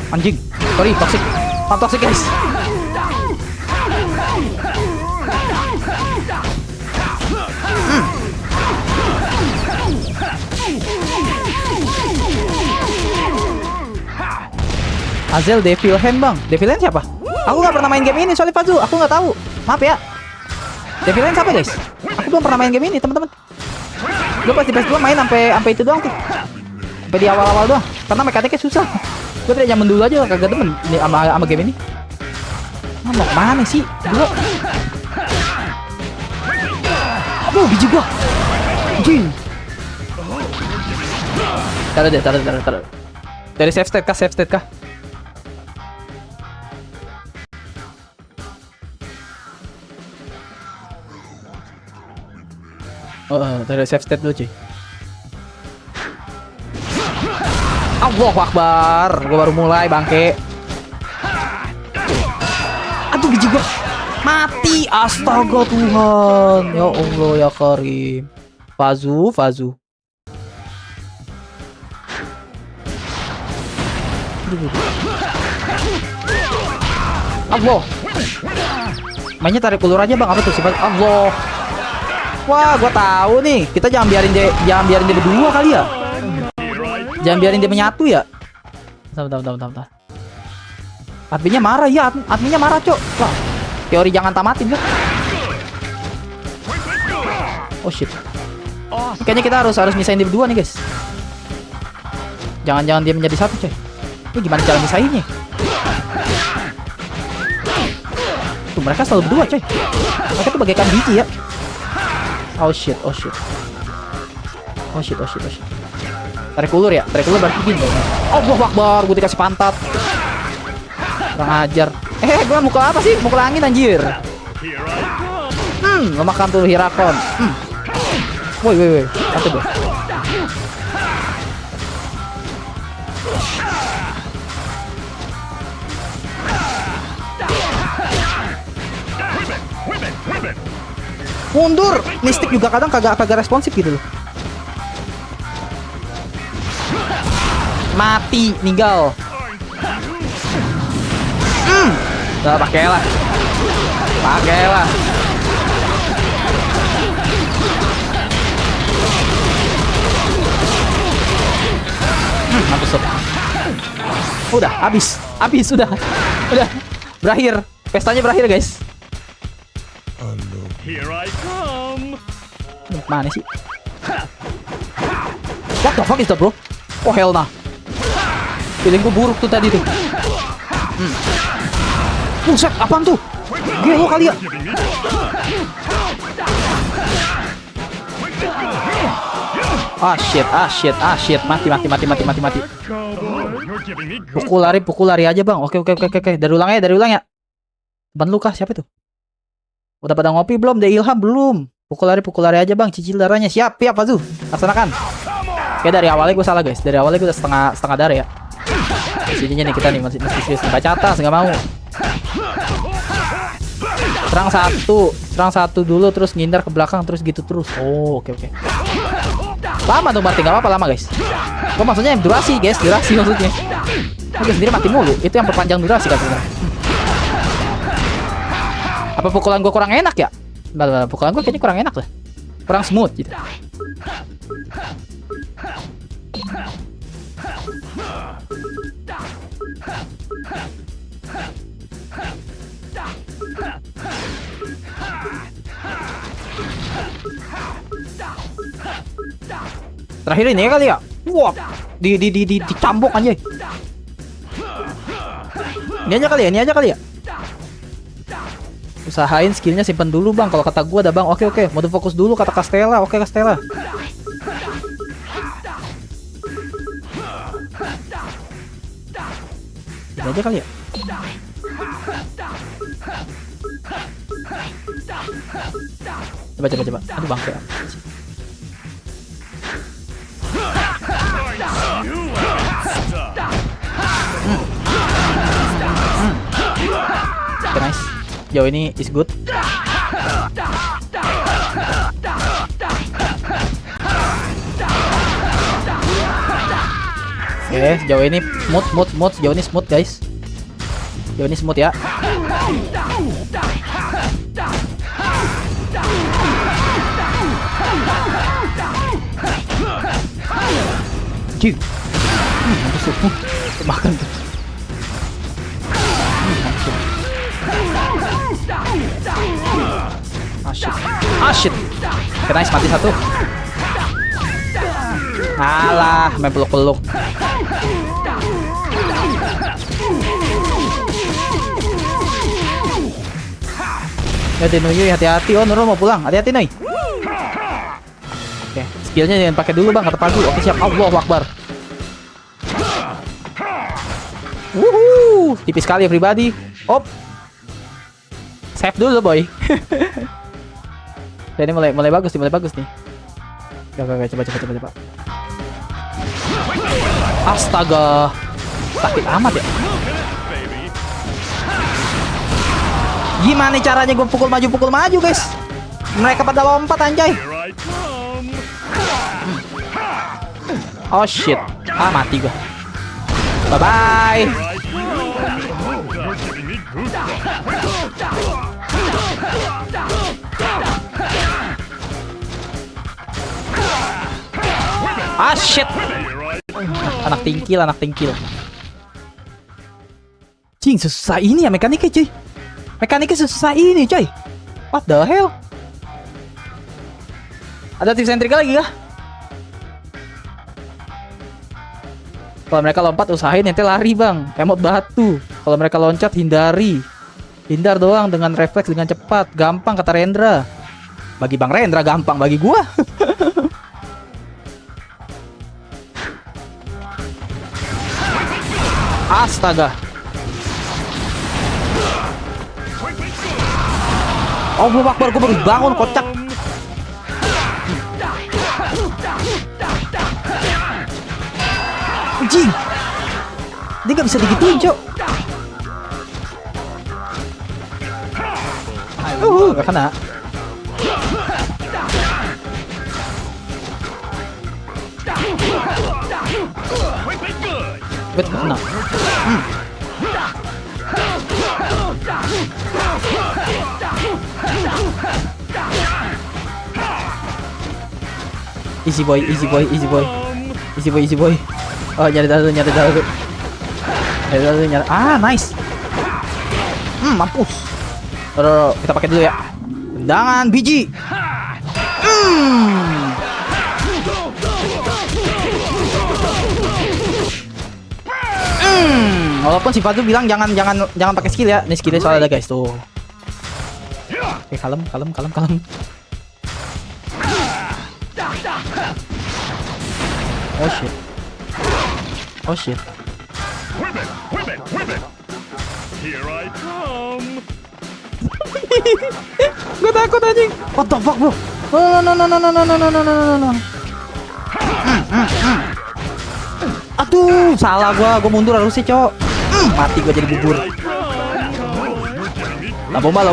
[SPEAKER 1] Anjing, sorry, toxic guys. Azel Devil Hand bang. Devil Hand siapa? Aku nggak pernah main game ini soalnya Fazu. Aku nggak tahu. Maaf ya. Devil Hand siapa guys? Aku belum pernah main game ini teman-teman. Gue pas di PS2 main sampai itu doang tuh. Sampai di awal-awal doang. Karena mekaniknya susah. Gue tidak nyaman dulu aja, kagak demen sama game ini. Nah, mau kemana sih? Dulu. Aduh, biji gua. Anjing. Taruh. Dari save state kah? Dari save state dulu cuy. Allahu Akbar. Gue baru mulai bangke. Aduh biji gue mati. Astaga Tuhan. Ya Allah ya Karim. Fazu. Allah. Mainnya tarik ulur aja bang. Apa tuh sifat Allah. Wah gue tahu nih. Kita jangan biarin dia berdua kali ya. Jangan biarin dia menyatu ya. Bentar. Adminnya marah ya, adminnya marah cok. Wah, teori jangan tamatin kan. Oh shit. Kayaknya kita harus misahin dia berdua nih guys. Jangan dia menjadi satu coy. Ini gimana cara misahinnya? Tuh mereka selalu berdua coy. Mereka tuh bagaikan biji ya. Oh shit. Tarik ulur berarti gini. Allahu Akbar, gue dikasih pantat. Kurang ajar. Gue mukul apa sih? Mukul angin anjir. Lo makan tuh Hirakon. Woi. Satu gue. Mundur. Mistik juga kadang kagak responsif gitu loh. Mati, ninggal. Udah pakailah. Pakailah. Mampus sob. Udah, habis. Habis sudah. Udah. Berakhir. Pestanya berakhir, guys.
[SPEAKER 5] Here I come.
[SPEAKER 1] Mana sih? What the fuck is that, bro? Oh hell nah. Feeling gue buruk tuh tadi tuh. Buset, apaan tuh? Gelo kali ya. Ah shit. Mati.
[SPEAKER 5] You're giving me good.
[SPEAKER 1] Pukul lari aja, Bang. Oke. Dari ulang ya. Ban lu kah? Siapa itu? Udah pada ngopi belum? Deh Ilham belum. Pukul lari aja, Bang. Cicil darahnya. Siap, Azu. Laksanakan. Oke, dari awalnya gue salah, guys. Dari awalnya gue udah setengah darah ya. Sininya nih kita nih masih serius. Baca atas, nggak mau. Serang satu dulu, terus ngindar ke belakang, terus gitu terus. Oh, oke. Lama tuh berarti, nggak apa-apa lama, guys. Gue maksudnya durasi, guys. Durasi maksudnya. Gue sendiri mati mulu. Itu yang perpanjang durasi kan sebenarnya. Apa pukulan gue kurang enak ya? Bentar, pukulan gue kayaknya kurang enak lah. Kurang smooth gitu. Terakhir ini kali ya. Wah, dicambuk anjay. Ini aja kali ya. Usahain skillnya simpen dulu, Bang. Kalau kata gua ada, Bang. Oke. Mode fokus dulu kata Castella. Oke, Castella. Ini aja kali ya. Coba. Aduh, Bang. Oke, nice. Jauh ini is good. Oke, jauh ini smooth. Jauh ini smooth, guys. Jauh ini smooth ya. Cing. Makan tuh. Ah shit. Oke, nice, mati satu. Alah, main peluk-peluk. Ya Nuy, hati-hati. Oh, Nurul mau pulang. Hati-hati, Nuy. Oke, skillnya jangan pakai dulu, Bang, kata Pagu. Oke, siap. Allahu Akbar. Wuhuu, tipis sekali everybody. Op. Save dulu, boy. Ini mulai bagus nih. Oke, coba. Astaga. Sakit amat ya. Gimana caranya gue pukul maju, guys? Mereka pada lompat, anjay. Oh shit. Mati gue. Bye-bye. Shit. Anak tingkil. Cing, susah ini ya mekaniknya, cuy. Mekaniknya susah ini, coy. What the hell? Ada tips and trick lagi kah? Kalau mereka lompat, usahain ente lari, Bang. Emot batu. Kalau mereka loncat, hindari. Hindar doang dengan refleks dengan cepat. Gampang kata Rendra. Bagi Bang Rendra gampang, bagi gua. Astaga. Allahu Akbar, gue baru bangun, kocak. Anjing. Dia gak bisa digituin, Cok. Gak kena. Wait, kena. Easy boy, easy boy, easy boy. Easy boy, easy boy. Oh, nyari darah dulu, nyari darah dulu. Nyari darah dulu, nyari. Ah, nice. Mampus. Aduh, kita pakai dulu ya. Tendangan biji. Walaupun si Fadu bilang jangan pakai skill ya. Ini skillnya soalnya ada guys tuh. Oke, kalem. Oh shit.
[SPEAKER 5] Whip it. Here I come.
[SPEAKER 1] Gue takut anjing. What the fuck, bro? No. Aduh, salah gua mundur harusnya, Cok. Mati gua jadi bubur. Lah bomba.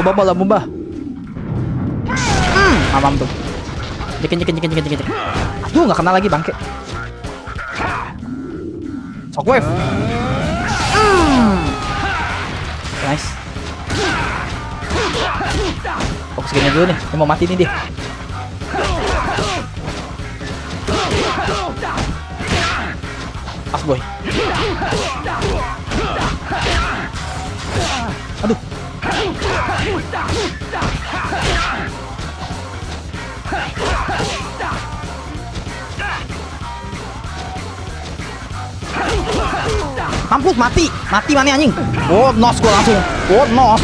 [SPEAKER 1] Mamam tuh. Jekin. Aduh, nggak kena lagi bangke. Shockwave. Nice. Fokus gini dulu nih. Dia mau mati nih dia. Pas boy. Aduh. Mampus, mati mana anjing. Oh, nos gua langsung. Oh, nos.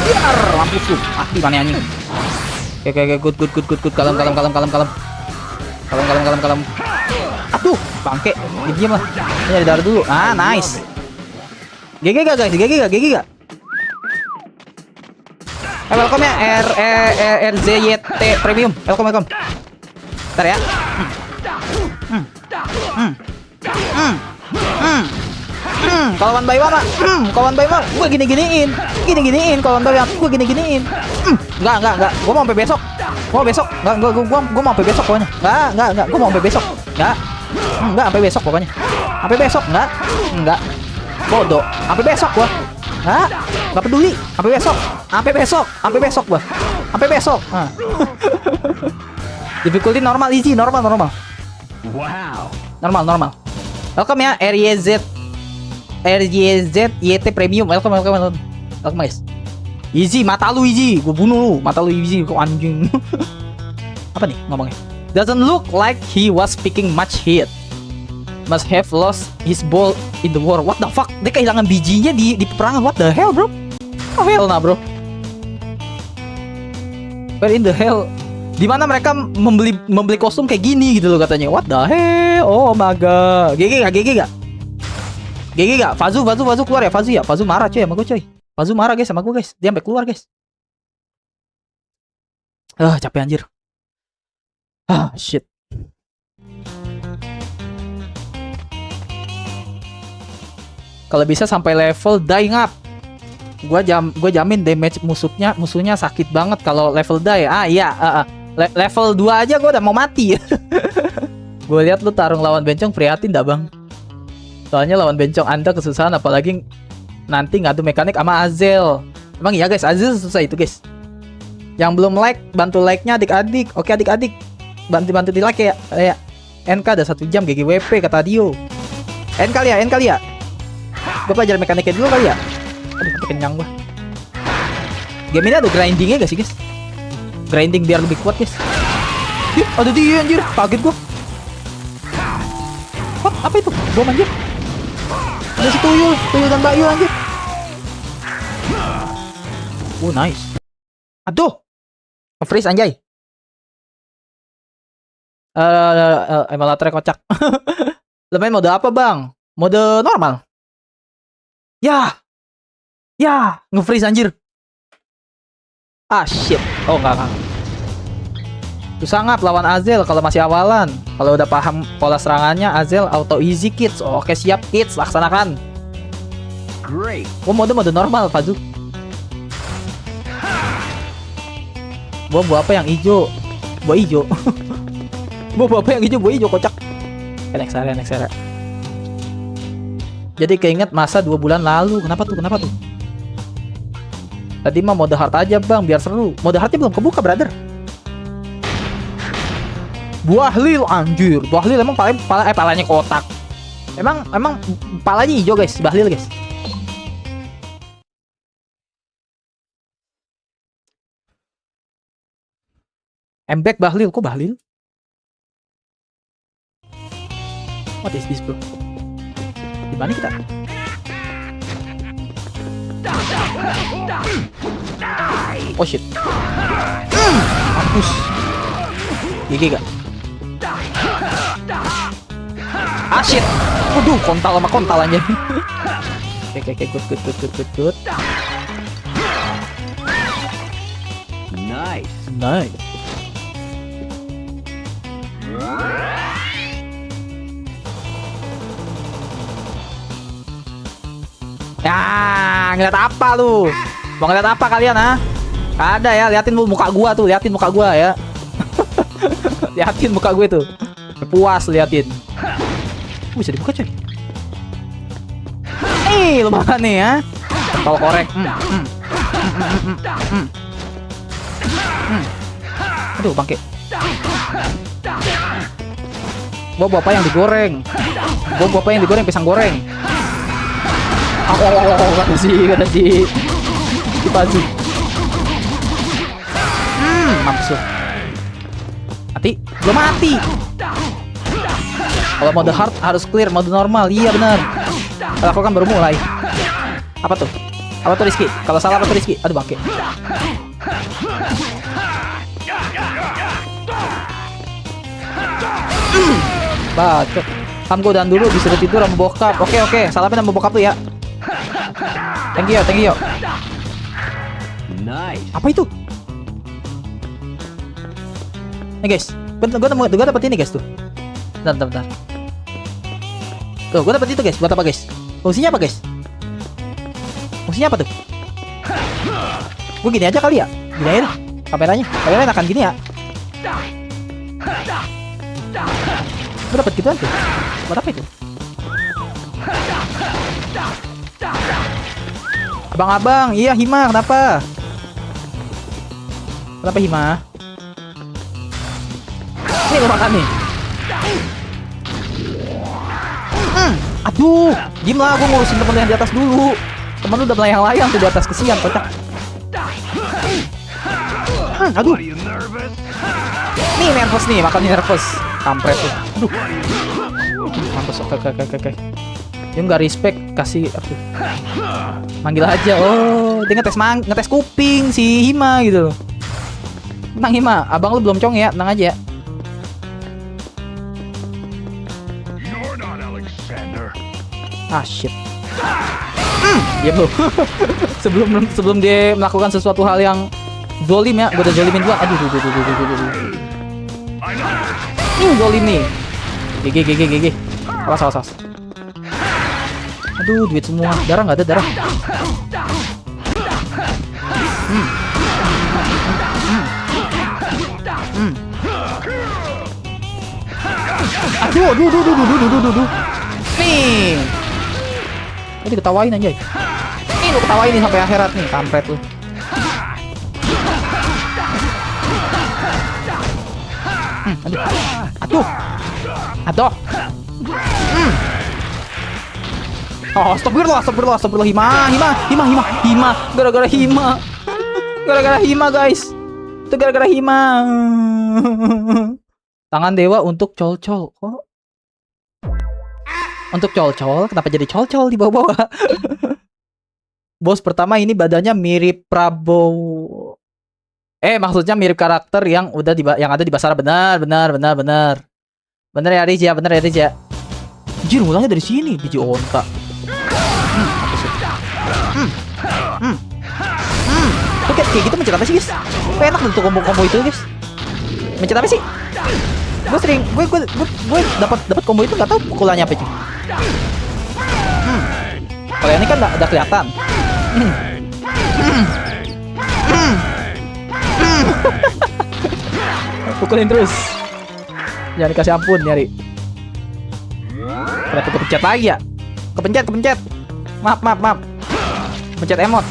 [SPEAKER 1] Biar mampus tuh. Mati mana anjing. Oke, good. Kalem. Aduh, bangke. Diam lah. Ini ada darah dulu. Ah, nice. GG gak guys? GG gak? Welcome ya RZYT Premium. Welcome. Bentar ya. Kalau one by one gue gini-giniin kalau one by one gue gini-giniin. Enggak. Gue mau sampai besok. Gue mau sampai besok pokoknya. Enggak. Gue mau sampai besok. Enggak sampai besok pokoknya. Sampai besok enggak. Bodoh. Sampai besok gua. Enggak peduli. Sampai besok gua. Sampai besok. Difficulty normal, easy, normal.
[SPEAKER 2] Wow.
[SPEAKER 1] Normal. Welcome ya RYZ YT Premium. Welcome guys. Easy, mata lu easy. Gua bunuh lu. Mata lu easy kok anjing. Apa nih ngomongnya? Doesn't look like he was picking much hit. Must have lost his ball in the war. What the fuck? Dia kehilangan bijinya di peperangan. What the hell, bro? Oh hell nah, bro. Where in the hell? Dimana mereka membeli kostum kayak gini gitu loh katanya. What the hell? Oh my god. GG gak? Fazu keluar ya. Fazu marah coy sama gue coy. Fazu marah guys sama gue guys. Dia sampai keluar guys. Capek anjir. Shit. Kalau bisa sampai level dying up. Gua jamin damage musuhnya sakit banget kalau level die. Level 2 aja gua udah mau mati. Gue lihat lu tarung lawan bencong prihatin dah, Bang. Soalnya lawan bencong Anda kesusahan, apalagi nanti ngadu mekanik sama Azel. Emang iya guys, Azel susah itu guys. Yang belum like, bantu like-nya adik-adik. Oke adik-adik, bantu di like ya. NK ada 1 jam GGWP kata Dio. N kali ya. Gue pelajaran mekaniknya dulu kali ya. Aduh, kenyang gua. Game ini ada grindingnya gak sih guys? Grinding biar lebih kuat guys. Ada dia anjir, kaget gua. What? Apa itu? Bom anjir. Ada si tuyul dan Bayu anjir. Nice. Aduh, nge-freeze anjay. Emulator kocak. Lo main mode apa bang? Mode normal. Ya, nge-freeze anjir. Shit. Oh enggak. Susah ngap lawan Azel kalau masih awalan. Kalau udah paham pola serangannya, Azel auto easy kids. Oke siap kids, laksanakan.
[SPEAKER 2] Great.
[SPEAKER 1] Mode normal, Fazu. Buah apa yang hijau? Buah hijau. Buah apa yang hijau? Buah hijau kocak. Next area. Jadi keinget masa 2 bulan lalu. Kenapa tuh? Kenapa tuh? Tadi mah mode hard aja bang, biar seru. Mode hardnya belum kebuka, brother. Buah lil, anjir. Buah lil emang palanya kotak. Emang palanya hijau guys, bahlil guys. Embek bahlil, kok bahlil? What is this bro? Gimana kita? Oh shit. Mampus. GG gak? Ah shit. Waduh, kontal sama kontal aja. Oke, good. Nice. Ya, ngeliat apa lu? Mau ngeliat apa kalian, ha? Ada ya, liatin muka gua tuh, liatin muka gua ya. Liatin muka gue tuh. Puas liatin. Bisa dibuka coy. Lumayan nih ya. Kalau korek. Aduh, bangke. Gua apa yang digoreng? Pisang goreng. Kata sih. Dipaju. Mampus lu. Mati? Belum mati. Kalau mode hard harus clear, mode normal. Iya benar. Kalau aku kan baru mulai. Apa tuh Rizky? Kalau salah apa tuh Rizky? Aduh bangke. Bacot. Ham gue dan dulu disuruh tidur sama bokap. Oke. Salamin sama bokap tuh ya. Thank you.
[SPEAKER 2] Nice.
[SPEAKER 1] Apa itu? Nih guys, gue dapet ini guys tuh. Bentar. Tuh, gue dapet itu guys. Buat apa guys? Fungsinya apa guys? Fungsinya apa tuh? Gue gini aja kali ya. Gini aja deh. Kameranya akan gini ya. Gue dapet gituan tuh. Buat apa itu? Abang-abang, iya Hima, kenapa? Kenapa Hima? Ini lu makan nih. Aduh, diem lah, gue ngurusin temen yang di atas dulu. Temen lu udah melayang-layang tuh di atas, kesian kocak. Aduh. Nih nervous nih, makan nervous. Kampret tuh. Aduh. Mampus, oke. Dia nggak respect, kasih aduh. Manggil aja. Oh, dia ngetes kuping si Hima gitu. Tenang Hima, abang lu belum cong ya, tenang aja. Ah shit. Diam lu. sebelum dia melakukan sesuatu hal yang zolim ya, gue udah zolimin gua. Aduh. Zolim nih. GG. Awas. Aduh, duit semua. Darah nggak ada darah. Aduh. Nih. Ini ketawain aja. Ini lu ketawain nih sampai akhirat nih, kampret lu. Aduh. Oh, astagfirullah. Hima. Gara-gara Hima, guys. Itu gara-gara Hima. Tangan dewa untuk col-col. Kok? Untuk col-col, kenapa jadi col-col di bawah-bawah? Bos pertama ini badannya mirip Prabowo. Maksudnya mirip karakter yang ada di Basara. Benar. Benar ya Riz ya. Anjir, mulanya dari sini, biji onta. Kayak gitu mencet apa sih guys? Enak tuh combo itu guys. Mencet apa sih? Gue dapat combo itu nggak tahu pukulannya apa sih. Kalau ini kan udah kelihatan. Pukulin terus. Jangan dikasih ampun nyari. Kenapa gue pencet lagi ya? kepencet. Maaf. Pencet emot.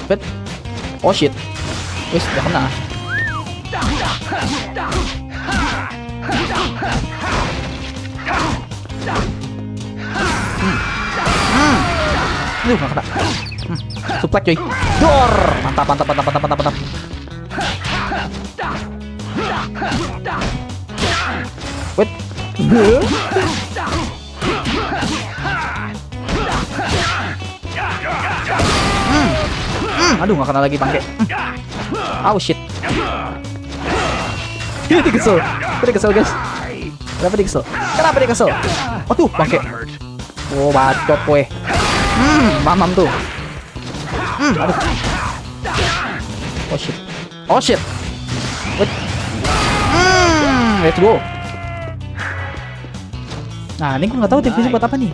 [SPEAKER 1] Bet. Oh shit. Wis, udah kena. Nggak kena. Suplex cuy. Dor. Mantap. Wait. Aduh, nggak kena lagi bangke. Oh shit. Dia kesel guys. Kenapa dia kesel? Aduh, bangke. Oh, bacot kowe. Mamam tuh. Aduh. Oh shit. Wait. Let's go. Nah, ini gue nggak tahu tipsnya buat apa nih.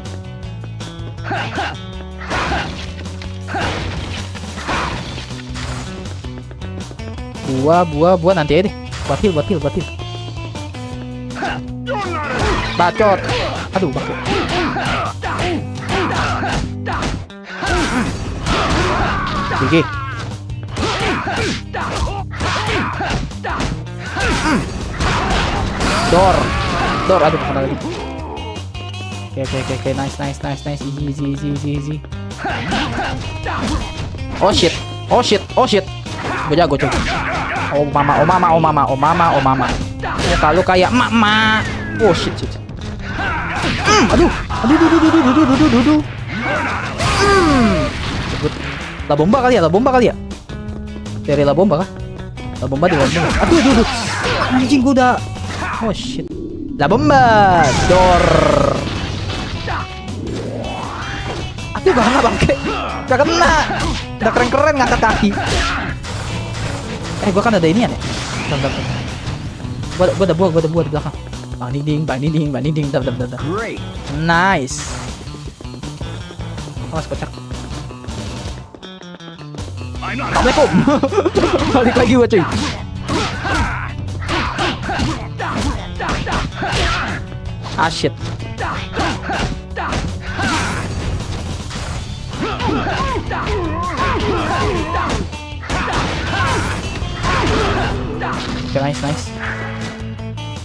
[SPEAKER 1] Buah nanti aja deh. Buat heal. Bacot. Aduh, bacot. Gigi. Dor, aduh, kena lagi. Oke, nice, easy. Oh shit. Gue jago cuy. Oh mama. Kalau kayak emak. Oh shit. Aduh. La bomba kali ya. Dari la bomba kah? La bomba di bomba. Aduh. Anjing gue udah. Oh shit. La bomba. Dor. Aduh, gak kena bangke. Gak kena. Udah keren ngangkat kaki. Gua kan ada inian ya. Bentar. Gua ada buah di belakang. Bang dinding. Bentar. Nice. Awas kocak. Assalamualaikum. Balik lagi gua cuy. Ah shit. Oke, nice.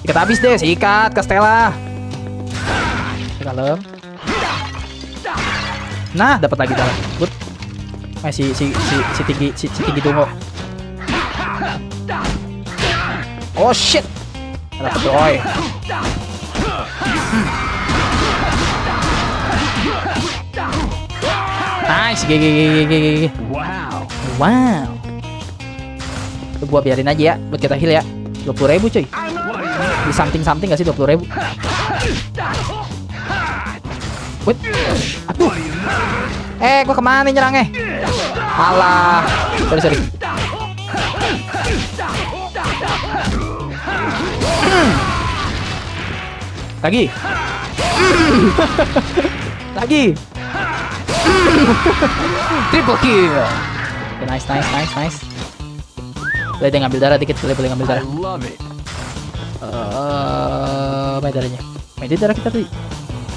[SPEAKER 1] Ikat habis deh, sikat ke Stella. Kalem. Nah, dapat lagi dalam. Good. Si tinggi tunggu. Oh shit. Dapat Roy. Nice, GG. Wow. Itu gua biarin aja ya, buat kita heal ya. 20.000 cuy. Di something gak sih 20.000? Wait. Aduh. Gua kemana nyerangnya? Alah. Sorry. Lagi. Triple kill. Okay, nice. Boleh dia ngambil darah dikit, boleh ngambil darah. Main darahnya. Main darah kita tadi.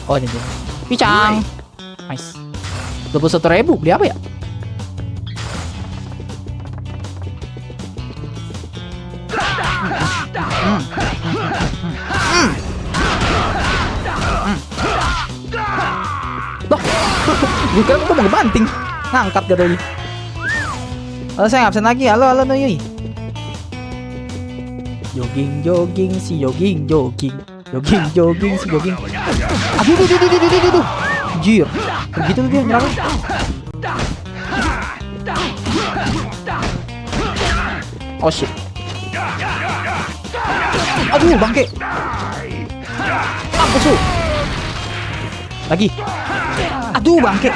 [SPEAKER 1] Oh, ini dia. Picang. Nice. 21.000, beli apa ya? Gue kira gue mau ngebanting. Ngangkat gak doi. Halo, saya absen lagi. Halo Noyoi. Jogging si jogging. Aduh. Anjir. Begitu dia nyerang. Oh shit. Aduh, bangke. Apa su? Lagi. Aduh, bangke.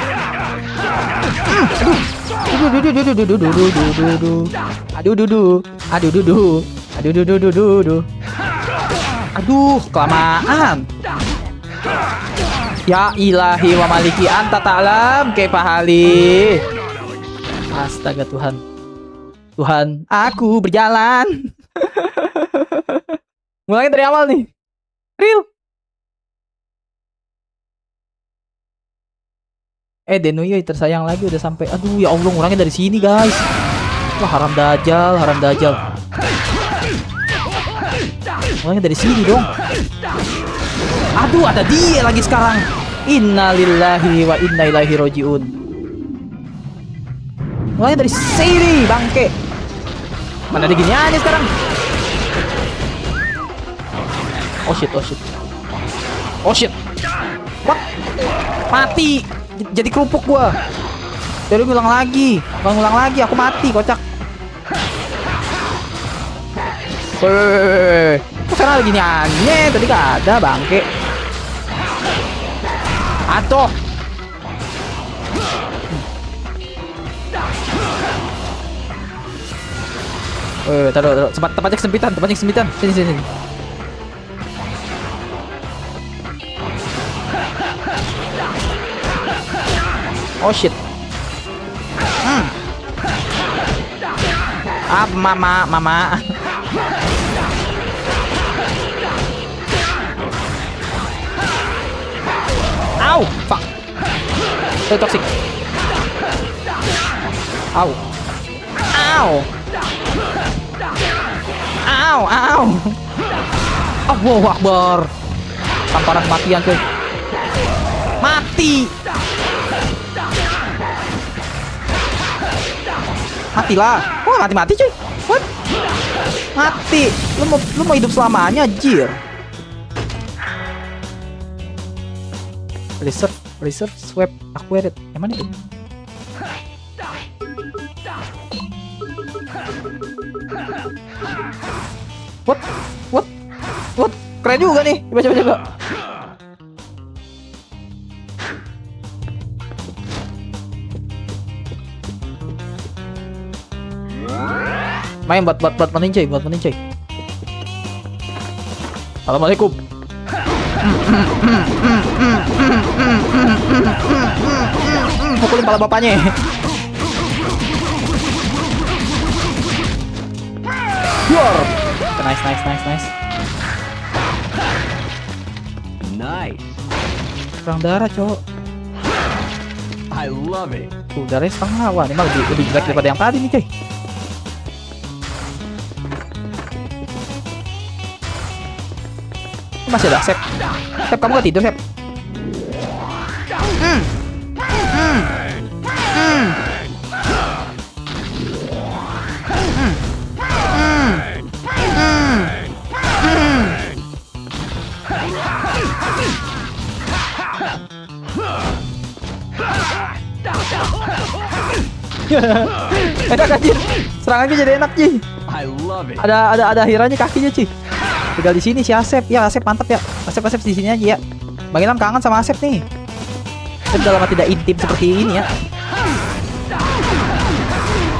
[SPEAKER 1] Aduh, kelamaan. Ya ilahi wa maliki anta ta'lam kaifa hali. Astaga Tuhan, aku berjalan. Mulai dari awal nih. Real. Denuyoy tersayang lagi udah sampai. Aduh ya Allah, ngurangin dari sini guys. Wah, haram dajal, haram dajal. Ngurangin dari sini dong. Aduh, ada dia lagi sekarang. Innalillahi wa inna ilaihi rojiun. Ngurangin dari sini, bangke. Mana ada gini aja sekarang. Oh shit, oh shit. Oh shit. What? Mati. Jadi kerupuk gua. Jadi ngulang lagi. Kalau ngulang lagi aku mati, kocak. Weh. Kok sekarang ada gini aneh? Tadi gak ada, bangke. Atuh. Taruh. Tempatnya kesempitan. Sini. Oh shit. Mama. Au, fuck. Toxic. Au. Allahu Akbar. Tamparan kematian cuy. Mati. Matilah. Wah, mati cuy. What? Mati. Lu mau hidup selamanya, anjir. Reserve swap acquired. Yang mana itu? What? Keren juga nih. Coba. Main buat meninjai. Assalamualaikum. Pukulin kepala bapaknya. War. Nice. Perang darah, cowok.
[SPEAKER 2] I love it.
[SPEAKER 1] Tuh, darahnya setengah. Wah, ini mah lebih jelek daripada yang tadi nih, coy. Masih ada, Sep. Sep, kamu gak tidur, Sep? Enak anjir. Serangannya jadi enak, Ci.
[SPEAKER 2] I love it.
[SPEAKER 1] Ada hiranya kakinya, Ci. Tinggal di sini si Asep. Ya, Asep mantap ya. Asep di sini aja ya. Bang Ilham kangen sama Asep nih. Asep udah lama tidak intim seperti ini ya.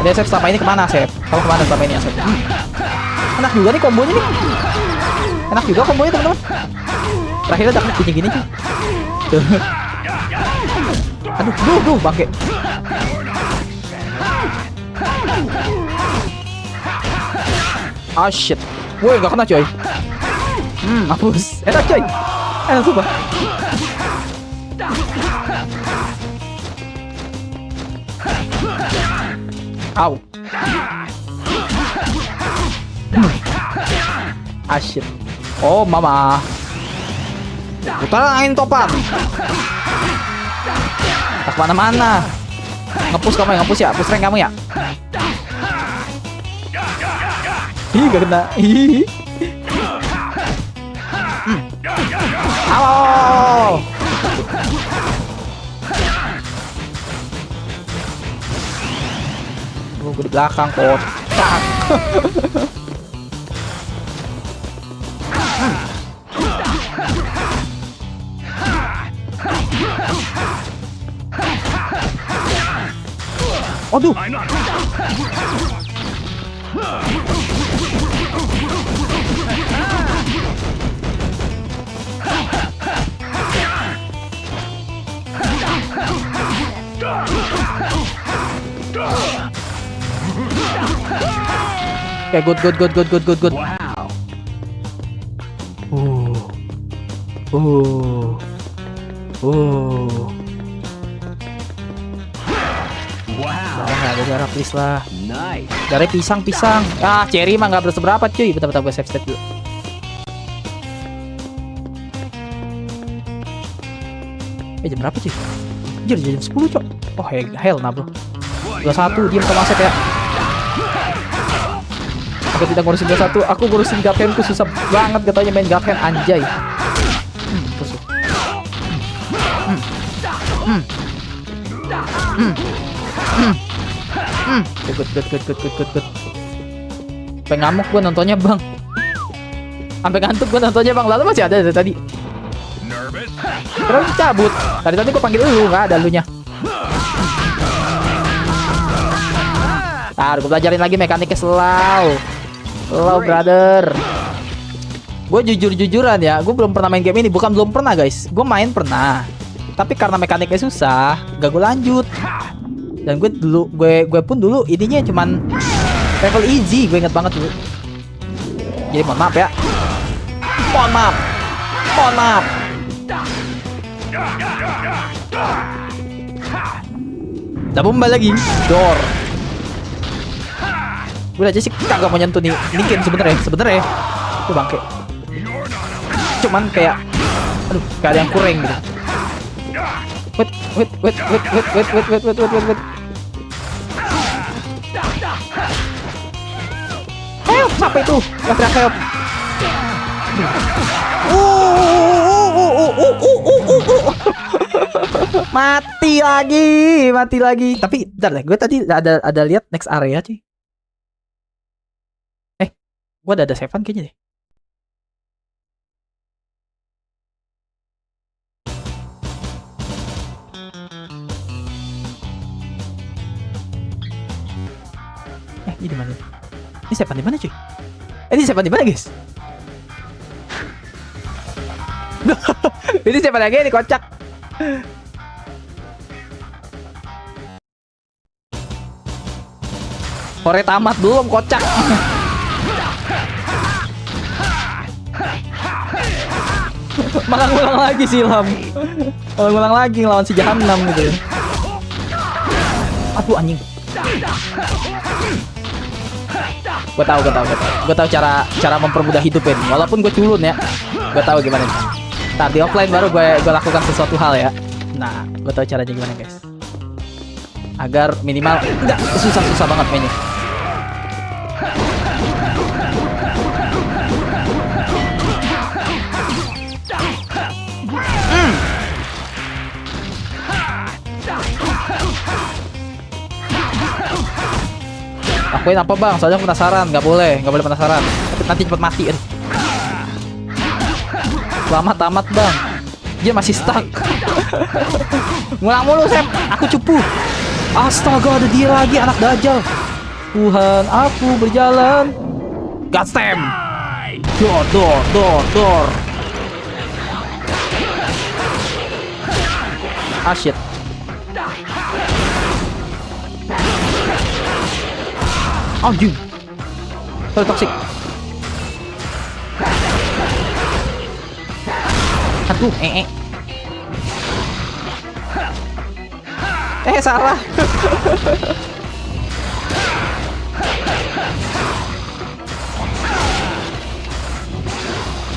[SPEAKER 1] Ada Asep selama ini kemana, Asep? Kamu kemana selama ini, Asep? Enak juga nih kombonya nih. Enak juga kombonya, teman-teman. Terakhir udah gini-gini cuy. Tuh. Aduh, bangke. Ah shit. Woi, gak kena coy. Hapus. Enak coy. Enak sumpah. Au. Ah shit. Oh mama. Putar angin topan. Tak kemana-mana. Ngepus kamu ya, Push rank kamu ya. Ih, gak kena. Ih. Aw. Gue di belakang kok. Aduh. Oke, good.
[SPEAKER 2] Wow. Wow.
[SPEAKER 1] Darah nggak ada darah, please lah.
[SPEAKER 2] Nice.
[SPEAKER 1] Darah pisang. Ah, cherry mah nggak berseberapa cuy. Bentar gue save state dulu. Jam berapa cuy? Anjir, jam 10 cok. Oh hell nah bro. 21, diam sama Asep ya. Aku tidak ngurusin 21, aku ngurusin Gathenku susah banget katanya main Gathen anjay. Tusuk. Good. Sampai ngamuk gua nontonnya bang. Sampai ngantuk gua nontonnya bang. Lalu masih ada dari tadi.
[SPEAKER 5] Nervous?
[SPEAKER 1] Terus cabut. Tadi gua panggil lu, nggak ada lunya. Ntar gue pelajarin lagi mekaniknya slow brother. Gue jujur-jujuran ya, gue belum pernah main game ini. Bukan belum pernah guys, gue main pernah. Tapi karena mekaniknya susah, gak gue lanjut. Dan gue pun dulu ininya cuman level easy. Gue inget banget dulu. Jadi mohon maaf ya. Mohon maaf. Udah bomba lagi. Door. Gue aja sih kagak mau nyentuh nih game sebenernya tuh bangke. Cuman kayak aduh gak ada yang kurang gitu. Wait. Help, siapa itu? Yang teriak help. Mati lagi. Tapi bentar deh, gue tadi ada lihat next area cuy. Gue ada save-an kayaknya deh. Ini di mana? Ini save-an di mana cuy? Ini save-an di mana guys? Ini save-an lagi ini kocak. Hore tamat belum kocak. Malah ngulang lagi si Ilham. Malah ngulang lagi ngelawan si Jahanam gitu. Aduh anjing. Gue tahu cara mempermudah hidupin. Walaupun gue culun ya. Gue tahu gimana. Ntar di offline baru gue lakukan sesuatu hal ya. Nah, gue tahu caranya gimana guys. Agar minimal enggak susah banget mainnya. Lakuin apa bang? Soalnya aku penasaran. Gak boleh penasaran. Nanti cepet mati. Selamat tamat bang. Dia masih stuck. Ngulang mulu Sam. Aku cupu. Astaga, ada dia lagi, anak dajal. Tuhan, aku berjalan. Goddamn. Door. Ah shit. Anjing. Terlalu toksik. Aduh, salah.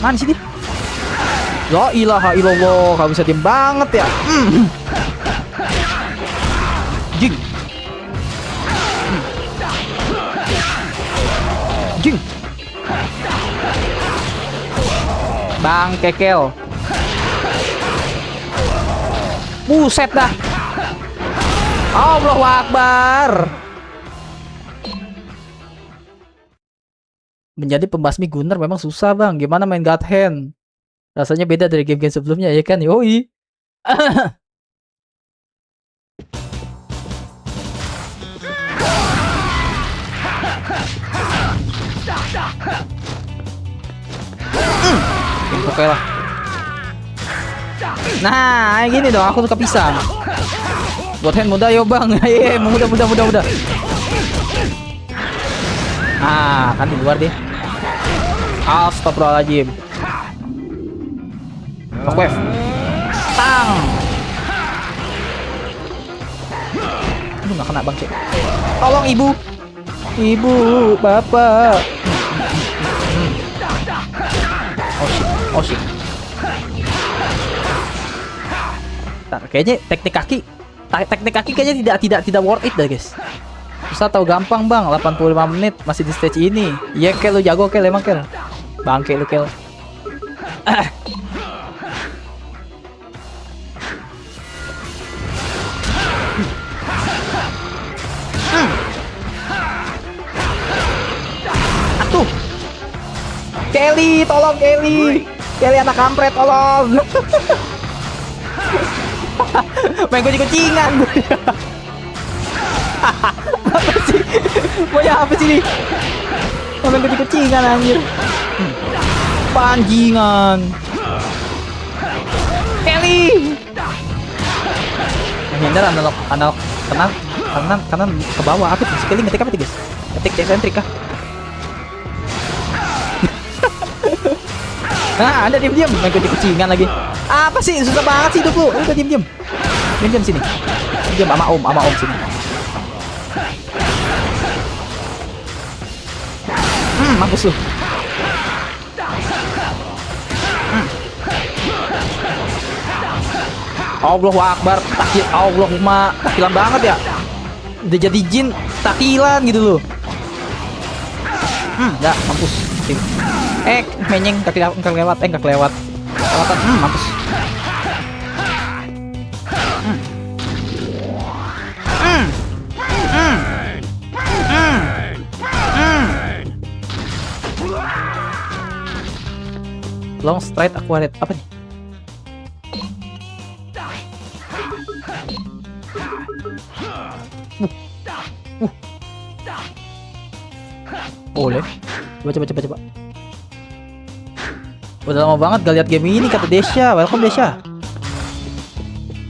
[SPEAKER 1] Mana sih dia? La ilaha illallah, gak bisa diem banget ya. Jing. Bang kekel. Buset dah. Allahu Akbar. Menjadi pembasmi Gunner memang susah bang. Gimana main Gathen? Rasanya beda dari game-game sebelumnya ya kan? Yoi. Oke lah. Nah, gini dong, aku suka pisang. Buat hand muda yo bang. Muda. Ah, kan di luar deh. Astagfirullahaladzim. Shockwave. Tang. Aduh, nggak kena bangke. Tolong ibu. Ibu, bapak. Oh shit. Ntar, kayaknya teknik kaki kayaknya tidak worth it dah, guys. Susah tahu gampang, Bang. 85 menit masih di stage ini. Iya, Kel, lu jago, Kel, emang, Kel. Bangke lu, Kel. Atuh. Kelly, tolong Kelly. Kelly anak kampret, tolong. Main kucing-kucingan. Apa sih? Maunya apa sih nih? Main kucing-kucingan anjir. Panjingan. Kelly. Menghindar analog kanan ke bawah. Apa sih? Kelly ngetik apa sih, guys? Ngetik eksentrik kah? Nah, Anda diam-diam main kucing-kucingan lagi. Apa sih? Susah banget sih hidup lu. Udah diam-diam. Diam sini. Diam sama om sini. Mampus lu. Allahu Akbar. Takil Allahumma. Takilan banget ya. Udah jadi jin takilan gitu loh. Enggak, mampus. Menyeng enggak kelewat. Kelewatan. Mampus. Long straight aquaret apa nih? Boleh. Coba. Udah lama banget gak lihat game ini, kata Desya. Welcome Desya.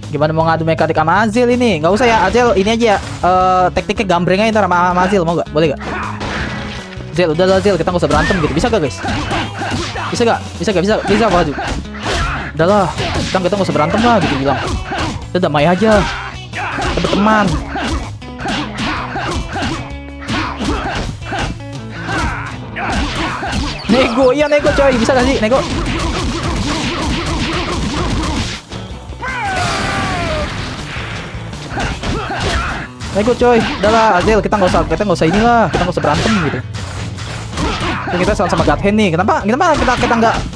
[SPEAKER 1] Gimana mau ngadu mekanik sama Azil ini? Nggak usah ya Azil, ini aja ya. Tekniknya gambreng aja ntar sama Azil, mau gak? Boleh gak? Azil, udah lah Azil, kita nggak usah berantem gitu. Bisa gak guys? Bisa gak? Bisa apa? Udah lah, kita nggak usah berantem lah gitu bilang. Kita damai aja. Kita berteman. Nego, iya nego coy, bisa gak sih nego? Nego coy, udah lah Azil, kita nggak usah inilah, kita nggak usah berantem gitu. Kita sama God Hand nih, kenapa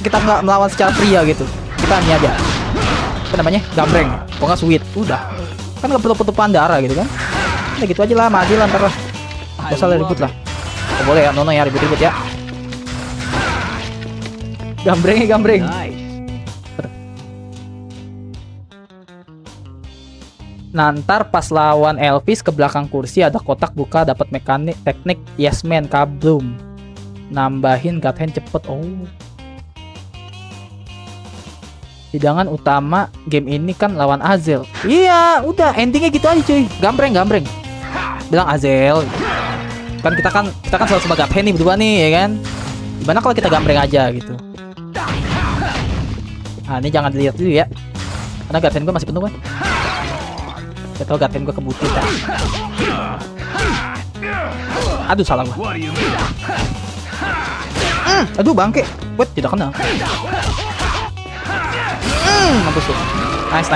[SPEAKER 1] kita nggak melawan secara pria gitu? Kita ini aja, apa namanya, gambreng, kok nggak sweet, udah, kan nggak perlu petupan darah gitu kan? Udah gitu aja lah, sama Azil ntar lah, nggak usah ribut lah. Oh, boleh ya, Nono ya ribut-ribut ya. Gambreng. Nantar pas lawan Elvis ke belakang kursi ada kotak buka, dapat mekanik teknik Yes Man kablum. Nambahin God Hand cepet. Oh. Hidangan utama game ini kan lawan Azil. Iya, udah endingnya gitu aja cuy. Gambreng. Bilang Azil. Kan kita selalu sama God Hand nih berdua nih ya kan. Gimana kalau kita gambreng aja gitu. Nah ini jangan dilihat dulu ya, karena God Hand gue masih penuh kan. Saya tau God Hand gue kebutuh kan. Aduh salah gue. Aduh bangke. Wait, tidak kena. Mampus tuh. Nice.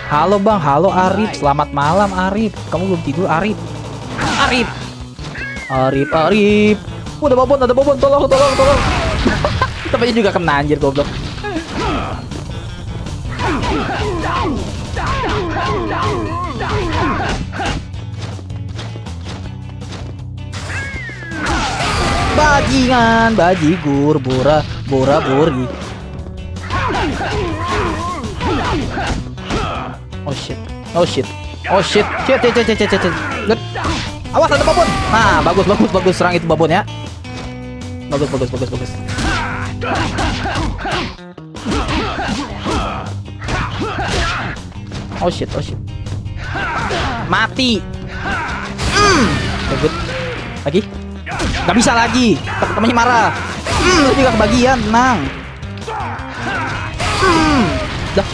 [SPEAKER 1] Halo bang, halo Arif. Selamat malam Arif. Kamu belum tidur Arif. Arif. Ada babon, tolong. Tapi juga kena anjir goblok. Bajingan, bajigur, bora-bori. Oh shit. Good. Awas ada babon. Nah, bagus serang itu babon ya. Bagus. Oh shit. Mati. Good. Lagi. Gak bisa lagi. Temennya marah. Lu juga kebagian, tenang. Dah,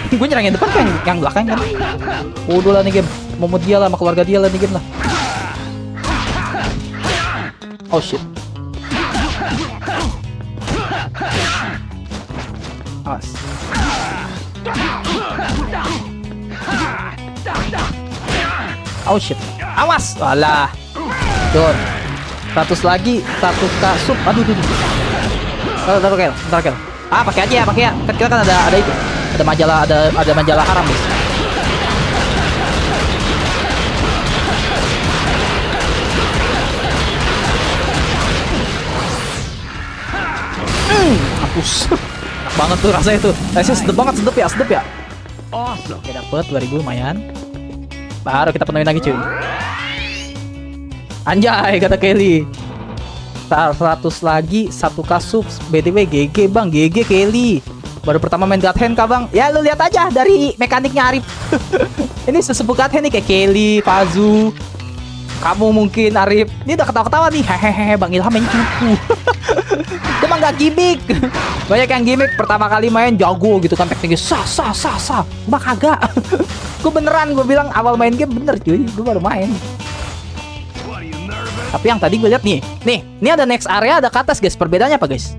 [SPEAKER 1] gue nyerang yang depan kan, yang belakang kan. Udah lah nih game, mau dia lah sama keluarga dia lah nih game lah. Oh shit. Awas. Oh shit. Awas. Walah. Don. 100 lagi, 1 kasup. Aduh. Ntar kel. Ah, pakai aja ya. Kan kita kan ada itu. Ada majalah haram, guys. Hapus. Enak banget tuh rasanya tuh. Rasanya sedep ya.
[SPEAKER 2] Awesome.
[SPEAKER 1] Oke, dapet 2000 lumayan. Baru kita penuhin lagi, cuy. Anjay, kata Kelly. 100 lagi, 1 kasup. BTW GG bang, GG Kelly. Baru pertama main God Hand kah bang? Ya lu lihat aja dari mekaniknya Arif. Ini sesepuh God Hand nih kayak Kelly, Fazu. Kamu mungkin Arif. Ini udah ketawa-ketawa nih. Hehehe, Bang Ilham main cupu. Dia mah gak gimmick. Banyak yang gimmick pertama kali main jago gitu kan, tekniknya sah. Gua kagak. Gue beneran, gue bilang awal main game bener cuy. Gue baru main. Tapi yang tadi gue lihat nih, ini ada next area, ada ke atas guys. Perbedaannya apa guys?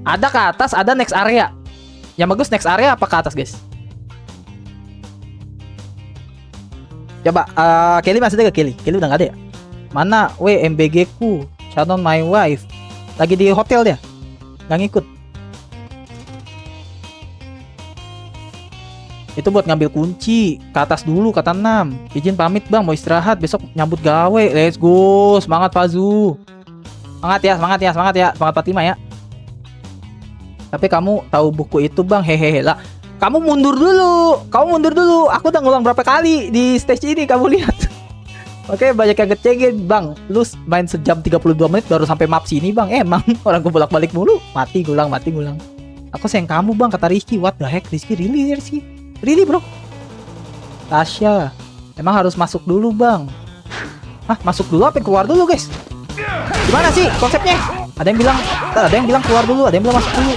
[SPEAKER 1] Ada ke atas, ada next area. Yang bagus next area apa ke atas guys? Coba, Kelly masih ada gak Kelly? Kelly udah gak ada ya? Mana MBG ku? Shannon my wife. Lagi di hotel dia. Gak ngikut. Itu buat ngambil kunci. Ke atas dulu, kata 6. Izin pamit bang, mau istirahat. Besok nyambut gawe. Let's go. Semangat Fazu. Semangat ya. Semangat 45 ya. Tapi kamu tahu buku itu bang? Hehehe lah. Kamu mundur dulu. Aku udah ngulang berapa kali di stage ini, kamu lihat. Oke, banyak yang ngecengin bang. Lu main sejam 32 menit baru sampai map sini bang. Emang orang gue bolak-balik mulu. Mati gulang. Aku sayang kamu bang, kata Rizky. What the heck, Rizky? Really bro? Tasya, emang harus masuk dulu bang. Hah, masuk dulu apa keluar dulu guys? Gimana sih konsepnya? Ada yang bilang keluar dulu, ada yang bilang masuk dulu.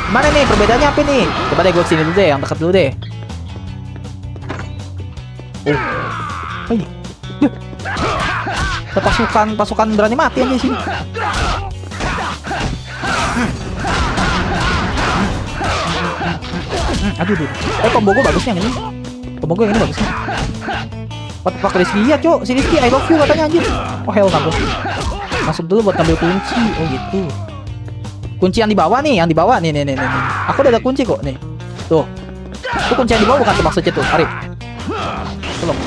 [SPEAKER 1] Gimana nih perbedaannya apa nih? Coba deh gue kesini dulu deh, yang dekat dulu deh. Oh, ini. Ada pasukan berani mati aja di sini. Aduh. Combo gue bagusnya yang ini. Combo gue yang ini bagusnya. Pakai Rizky ya, cok. Si Rizky I love you katanya anjir. Oh hell no. Masuk dulu buat ngambil kunci. Oh gitu. Kunci yang di bawah nih. Nih. Aku udah ada kunci kok nih. Tuh. Itu kunci yang di bawah bukan tuh maksudnya tuh. Arif. Tolong.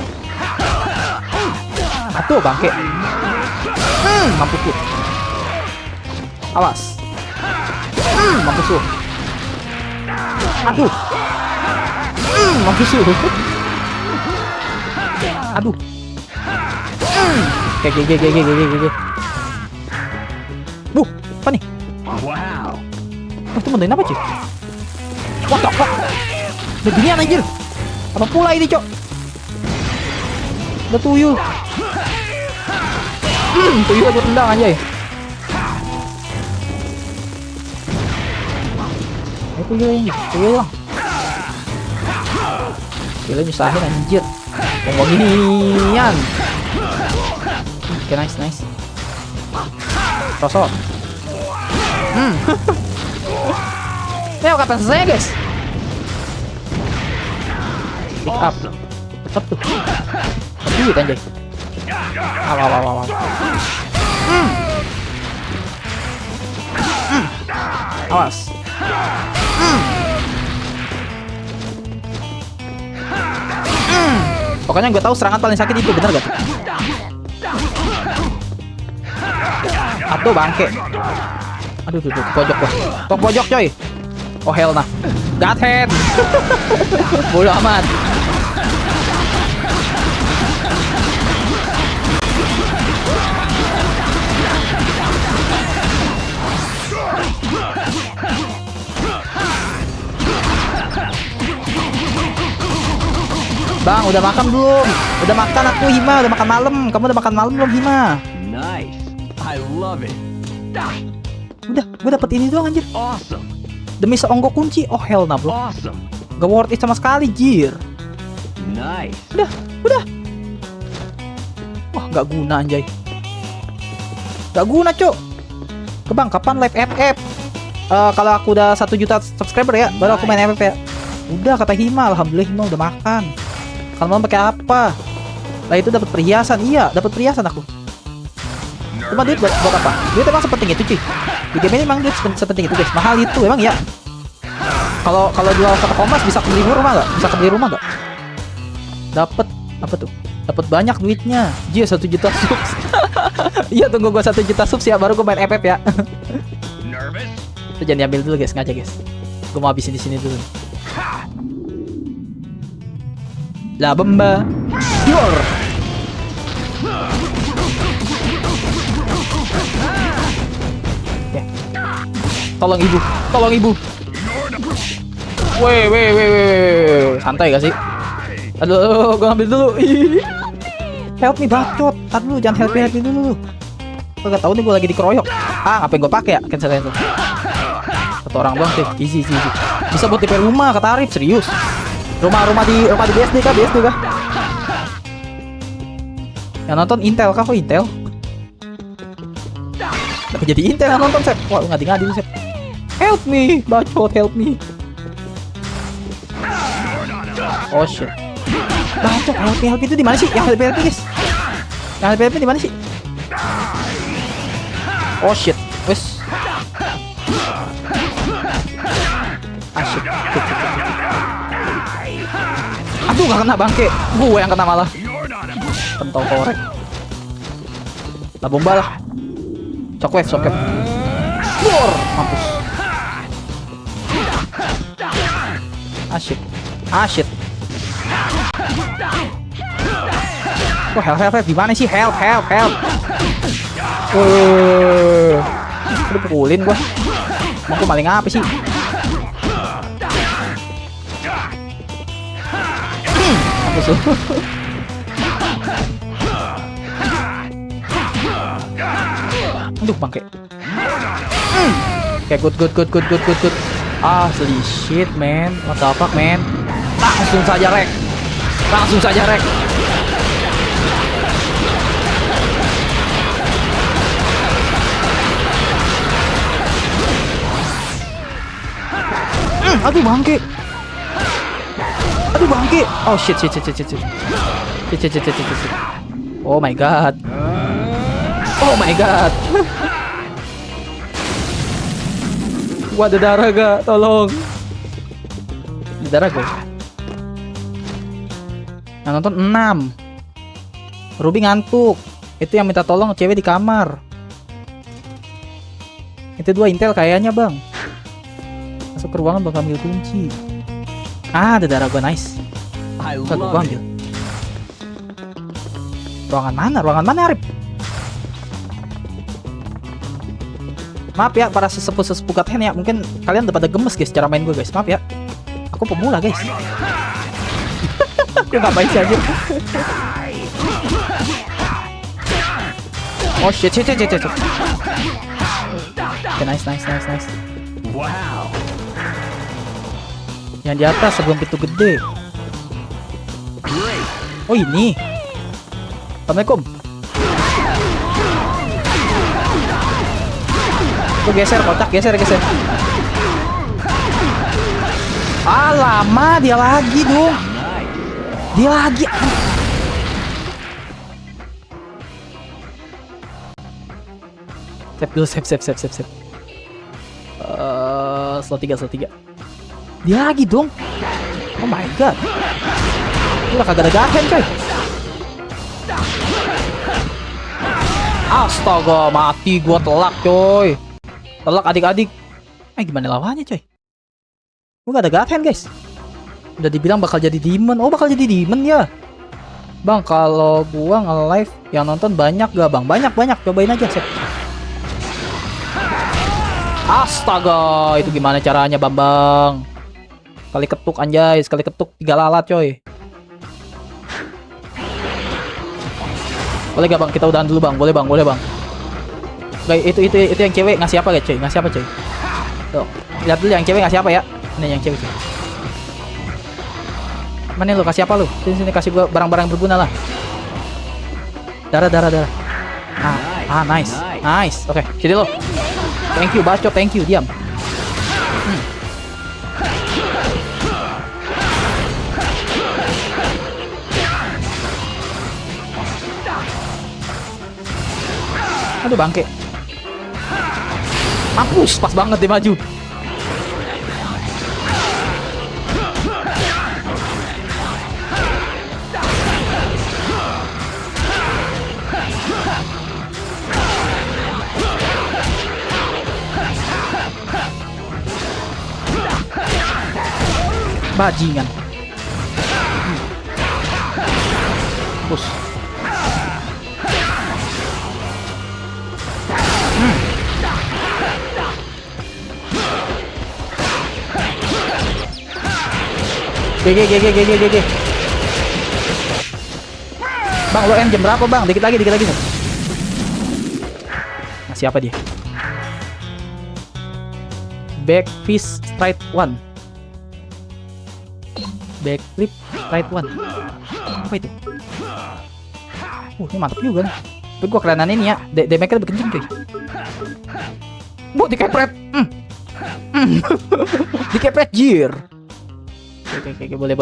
[SPEAKER 1] Atuh bangke. Mampus tuh. Awas. Mampus tuh. Aduh. Mampus tuh. Aduh. GG. Apa nih?
[SPEAKER 2] Wow.
[SPEAKER 1] Oh, itu mendain apa cuy? What the fuck? Udah ginian anjir. Apa pula ini cok? Udah tuyul. Tuyul aja tendang anjay. Tuyul lah. Gila nyusahin anjir. Ngomong ginian. Oke, nice. Rosot. Ini kapan selesai guys? Pick up. Cepet tuh. Duit anjay. Aw. Awas. Pokoknya gue tahu serangan paling sakit itu, bener gak tuh? Atuh bangke. Aduh, pojok gua. Pojok coy. Oh hell nah. God hand. Bodoh amat. Bang, udah makan belum? Udah makan aku Hima, udah makan malam. Kamu udah makan malam belum Hima?
[SPEAKER 2] Nice. I love it.
[SPEAKER 1] Udah, gue dapet ini doang anjir.
[SPEAKER 5] Awesome.
[SPEAKER 1] Demi seonggok kunci. Oh hell nah bro.
[SPEAKER 5] Awesome.
[SPEAKER 1] Gak worth it sama sekali, jir.
[SPEAKER 5] Nice.
[SPEAKER 1] Udah. Wah, gak guna anjay. Gak guna, cok. Bang, kapan live FF? Kalau aku udah 1 juta subscriber ya, baru aku main FF ya. Udah, kata Hima. Alhamdulillah Hima udah makan. Kalau mau pakai apa? Lah itu dapat perhiasan. Iya, dapat perhiasan aku. Cuma duit buat apa? Duit emang sepenting itu, cuy. Di game ini emang duit sepenting itu, guys. Mahal itu, emang ya. Kalau jual satu komas bisa beli rumah nggak? Bisa beli rumah nggak? Dapat apa tuh? Dapat banyak duitnya. Jia 1 juta subs. Iya, tunggu gua 1 juta subs ya, baru gua main FF ya.
[SPEAKER 5] Nervous?
[SPEAKER 1] Itu jangan diambil dulu guys, ngaca guys. Gua mau habisin di sini dulu. La bomba. Yor. Oke. Tolong ibu. Weh. Santai gak sih? Aduh, gua ambil dulu. Help me bacot. Tar dulu, jangan help me dulu. Gua gak tau nih, gua lagi dikeroyok. Ngapain gua pakai ya? Cancel. Satu orang doang sih. Easy. Bisa buat DP rumah, kata Arif, serius. Rumah di BSD kah? Yang nonton Intel kah? Kok Intel? Tapi jadi Intel yang nonton, Sep. Wah, ngadi-ngadi lu, Sep. Help me, bacot, help me. Oh shit. Bacot, help itu di mana sih? Yang help guys. Yang help di mana sih? Oh shit. Wes. Shit. Aduh, gak kena bangke. Gue yang kena malah. Pentol korek. Lah bomba lah. Shockwave. Bor, mampus. Shit. Oh, help. Gimana sih? Help. Udah pukulin gua. Mau aku maling apa sih? Mampus lu. Aduh, bangke. Oke, good. Holy shit, man. What the fuck, man? Langsung saja rek. Aduh, bangke. Oh shit. Oh my god. Gua ada darah gak? Tolong. Ada darah gak? Yang nonton 6. Ruby ngantuk. Itu yang minta tolong cewek di kamar. Itu 2 Intel kayaknya, Bang. Masuk ke ruangan bakal ambil kunci. Ada darah gua, nice. Gua ambil. Ruangan mana, Arif? Maaf ya para sesepuh Gaten ya, mungkin kalian udah pada gemes guys cara main gue guys. Maaf ya, aku pemula guys. Gue ngapain sih aja. Oh shit. Okay, nice.
[SPEAKER 5] Wow.
[SPEAKER 1] Yang di atas sebelum pintu gede. Oh ini. Assalamualaikum. Geser, kocak, geser. Lama dia lagi dong. Save dulu, save. Slot 3. Dia lagi dong. Oh my god. Udah kagak ada gahen coy. Astaga, mati gua telak coy. Telak adik-adik. Gimana lawannya coy? Gua gak ada gaten guys. Udah dibilang bakal jadi demon. Oh, bakal jadi demon ya. Bang, kalau gua nge-live yang nonton banyak gak bang? Banyak. Cobain aja sih. Astaga, itu gimana caranya Bambang? Sekali ketuk anjay, 3 lalat coy. Boleh gak bang? Kita udahan dulu bang. Boleh bang. Guys, itu yang cewek ngasih apa guys, cuy? Ngasih apa, cuy? Tuh, lihat dulu yang cewek ngasih apa ya. Ini yang cewek, cuy. Mana lu kasih apa lu? Sini kasih gua barang-barang berguna lah. Darah. Nice. Oke, sini lo. Thank you, bacot. Thank you, diam. Aduh bangke. Mampus, pas banget dia maju. Bajingan. Push. GG. Bang, lo jam berapa bang? Dikit lagi. Nah, siapa dia? Back fist straight one. Backflip straight one. Apa itu? Ini mantap juga nih. Tapi gua kerenan ini ya. Damage-nya lebih kenceng cuy. Dikepret. Dikepret jir. Oke, boleh.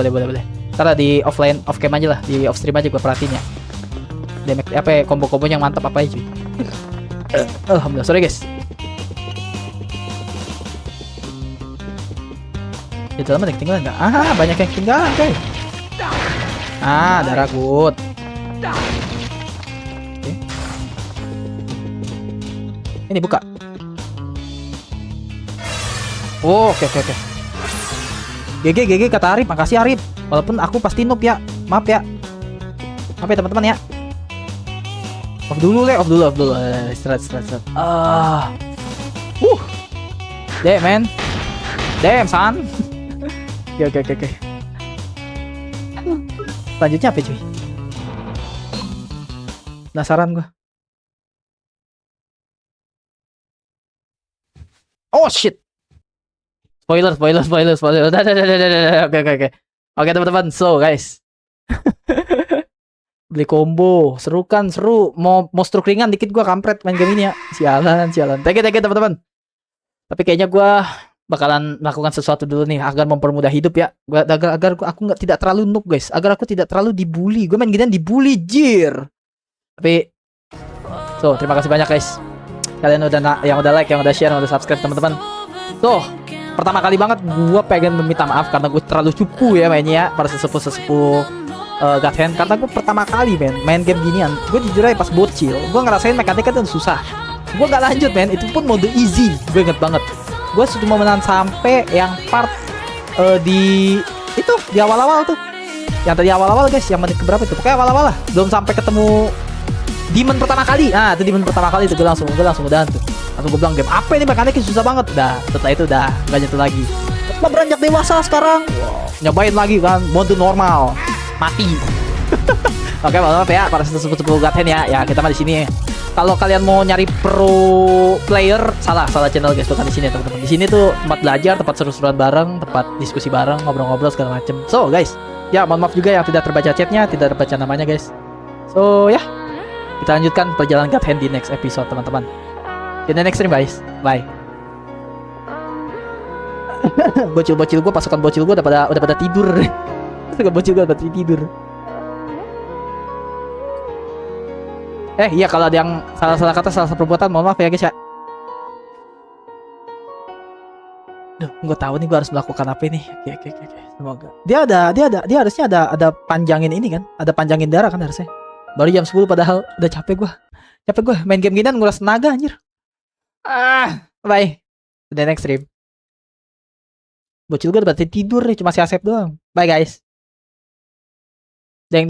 [SPEAKER 1] Ntar di offline, off cam aja lah, di off stream aja gue perhatiin ya. Damage apa ya, combo-kombonya yang mantap apa aja cuy. Alhamdulillah, sorry guys. Di dalam ada yang ketinggalan nggak? Banyak yang ketinggalan guys. Darah good. Oke. Ini buka. Oke. GG kata Arif, makasih Arif. Walaupun aku pasti noob ya, maaf ya teman-teman ya. Off dulu. Istirahat. Damn man, damn son. Oke. Selanjutnya apa cuy? Penasaran gua. Oh shit. Spoiler. Udah. Oke teman-teman, so guys. Beli combo, seru. Mau stroke ringan dikit gua kampret main game ini ya. Sialan. Thank you teman-teman. Tapi kayaknya gua bakalan melakukan sesuatu dulu nih agar mempermudah hidup ya. Agar aku tidak terlalu noob guys, agar aku tidak terlalu dibully. Gue main ginian dibully jir. Tapi so, terima kasih banyak guys. Kalian yang udah like, yang udah share, yang udah subscribe teman-teman. So, pertama kali banget gue pengen meminta maaf karena gue terlalu cupu ya mainnya ya, para sesepuh God Hand. Karena gue pertama kali main game ginian. Gue jujur aja pas bocil, gue ngerasain mekaniknya tuh susah. Gue gak lanjut itu pun mode easy. Gue inget banget, gue cuma menang sampai yang part di awal-awal tuh. Yang tadi awal-awal guys, yang menit keberapa itu? Pokoknya awal-awal lah. Belum sampai ketemu demon pertama kali. Itu demon pertama kali itu gue langsung udahan tuh. Langsung gue bilang game apa ini mekaniknya susah banget. Setelah itu udah gak nyentuh lagi. Setelah beranjak dewasa sekarang, nyobain lagi kan mode normal. Mati. Oke, maaf ya para sepupu God Hand ya. Ya kita mah di sini. Kalau kalian mau nyari pro player, salah channel guys, bukan di sini teman-teman. Di sini tuh tempat belajar, tempat seru-seruan bareng, tempat diskusi bareng, ngobrol-ngobrol segala macem. So guys, ya mohon maaf juga yang tidak terbaca chatnya, tidak terbaca namanya guys. So ya, kita lanjutkan perjalanan God Hand di next episode teman-teman. In the next stream guys, bye. Bocil-bocil gue, pasukan bocil gue udah pada tidur. Pasukan bocil gue udah pada tidur. Iya kalau ada yang salah kata, salah perbuatan, mohon maaf ya guys ya. Gue tahu nih gue harus melakukan apa ini. Oke. Semoga. Dia harusnya ada panjangin ini kan, ada panjangin darah kan harusnya. Baru jam 10 padahal udah capek gue main game ginian nguras tenaga anjir. Bye. The next stream. Bocil gue udah tidur nih, cuma si Asep doang. Bye guys. Deng.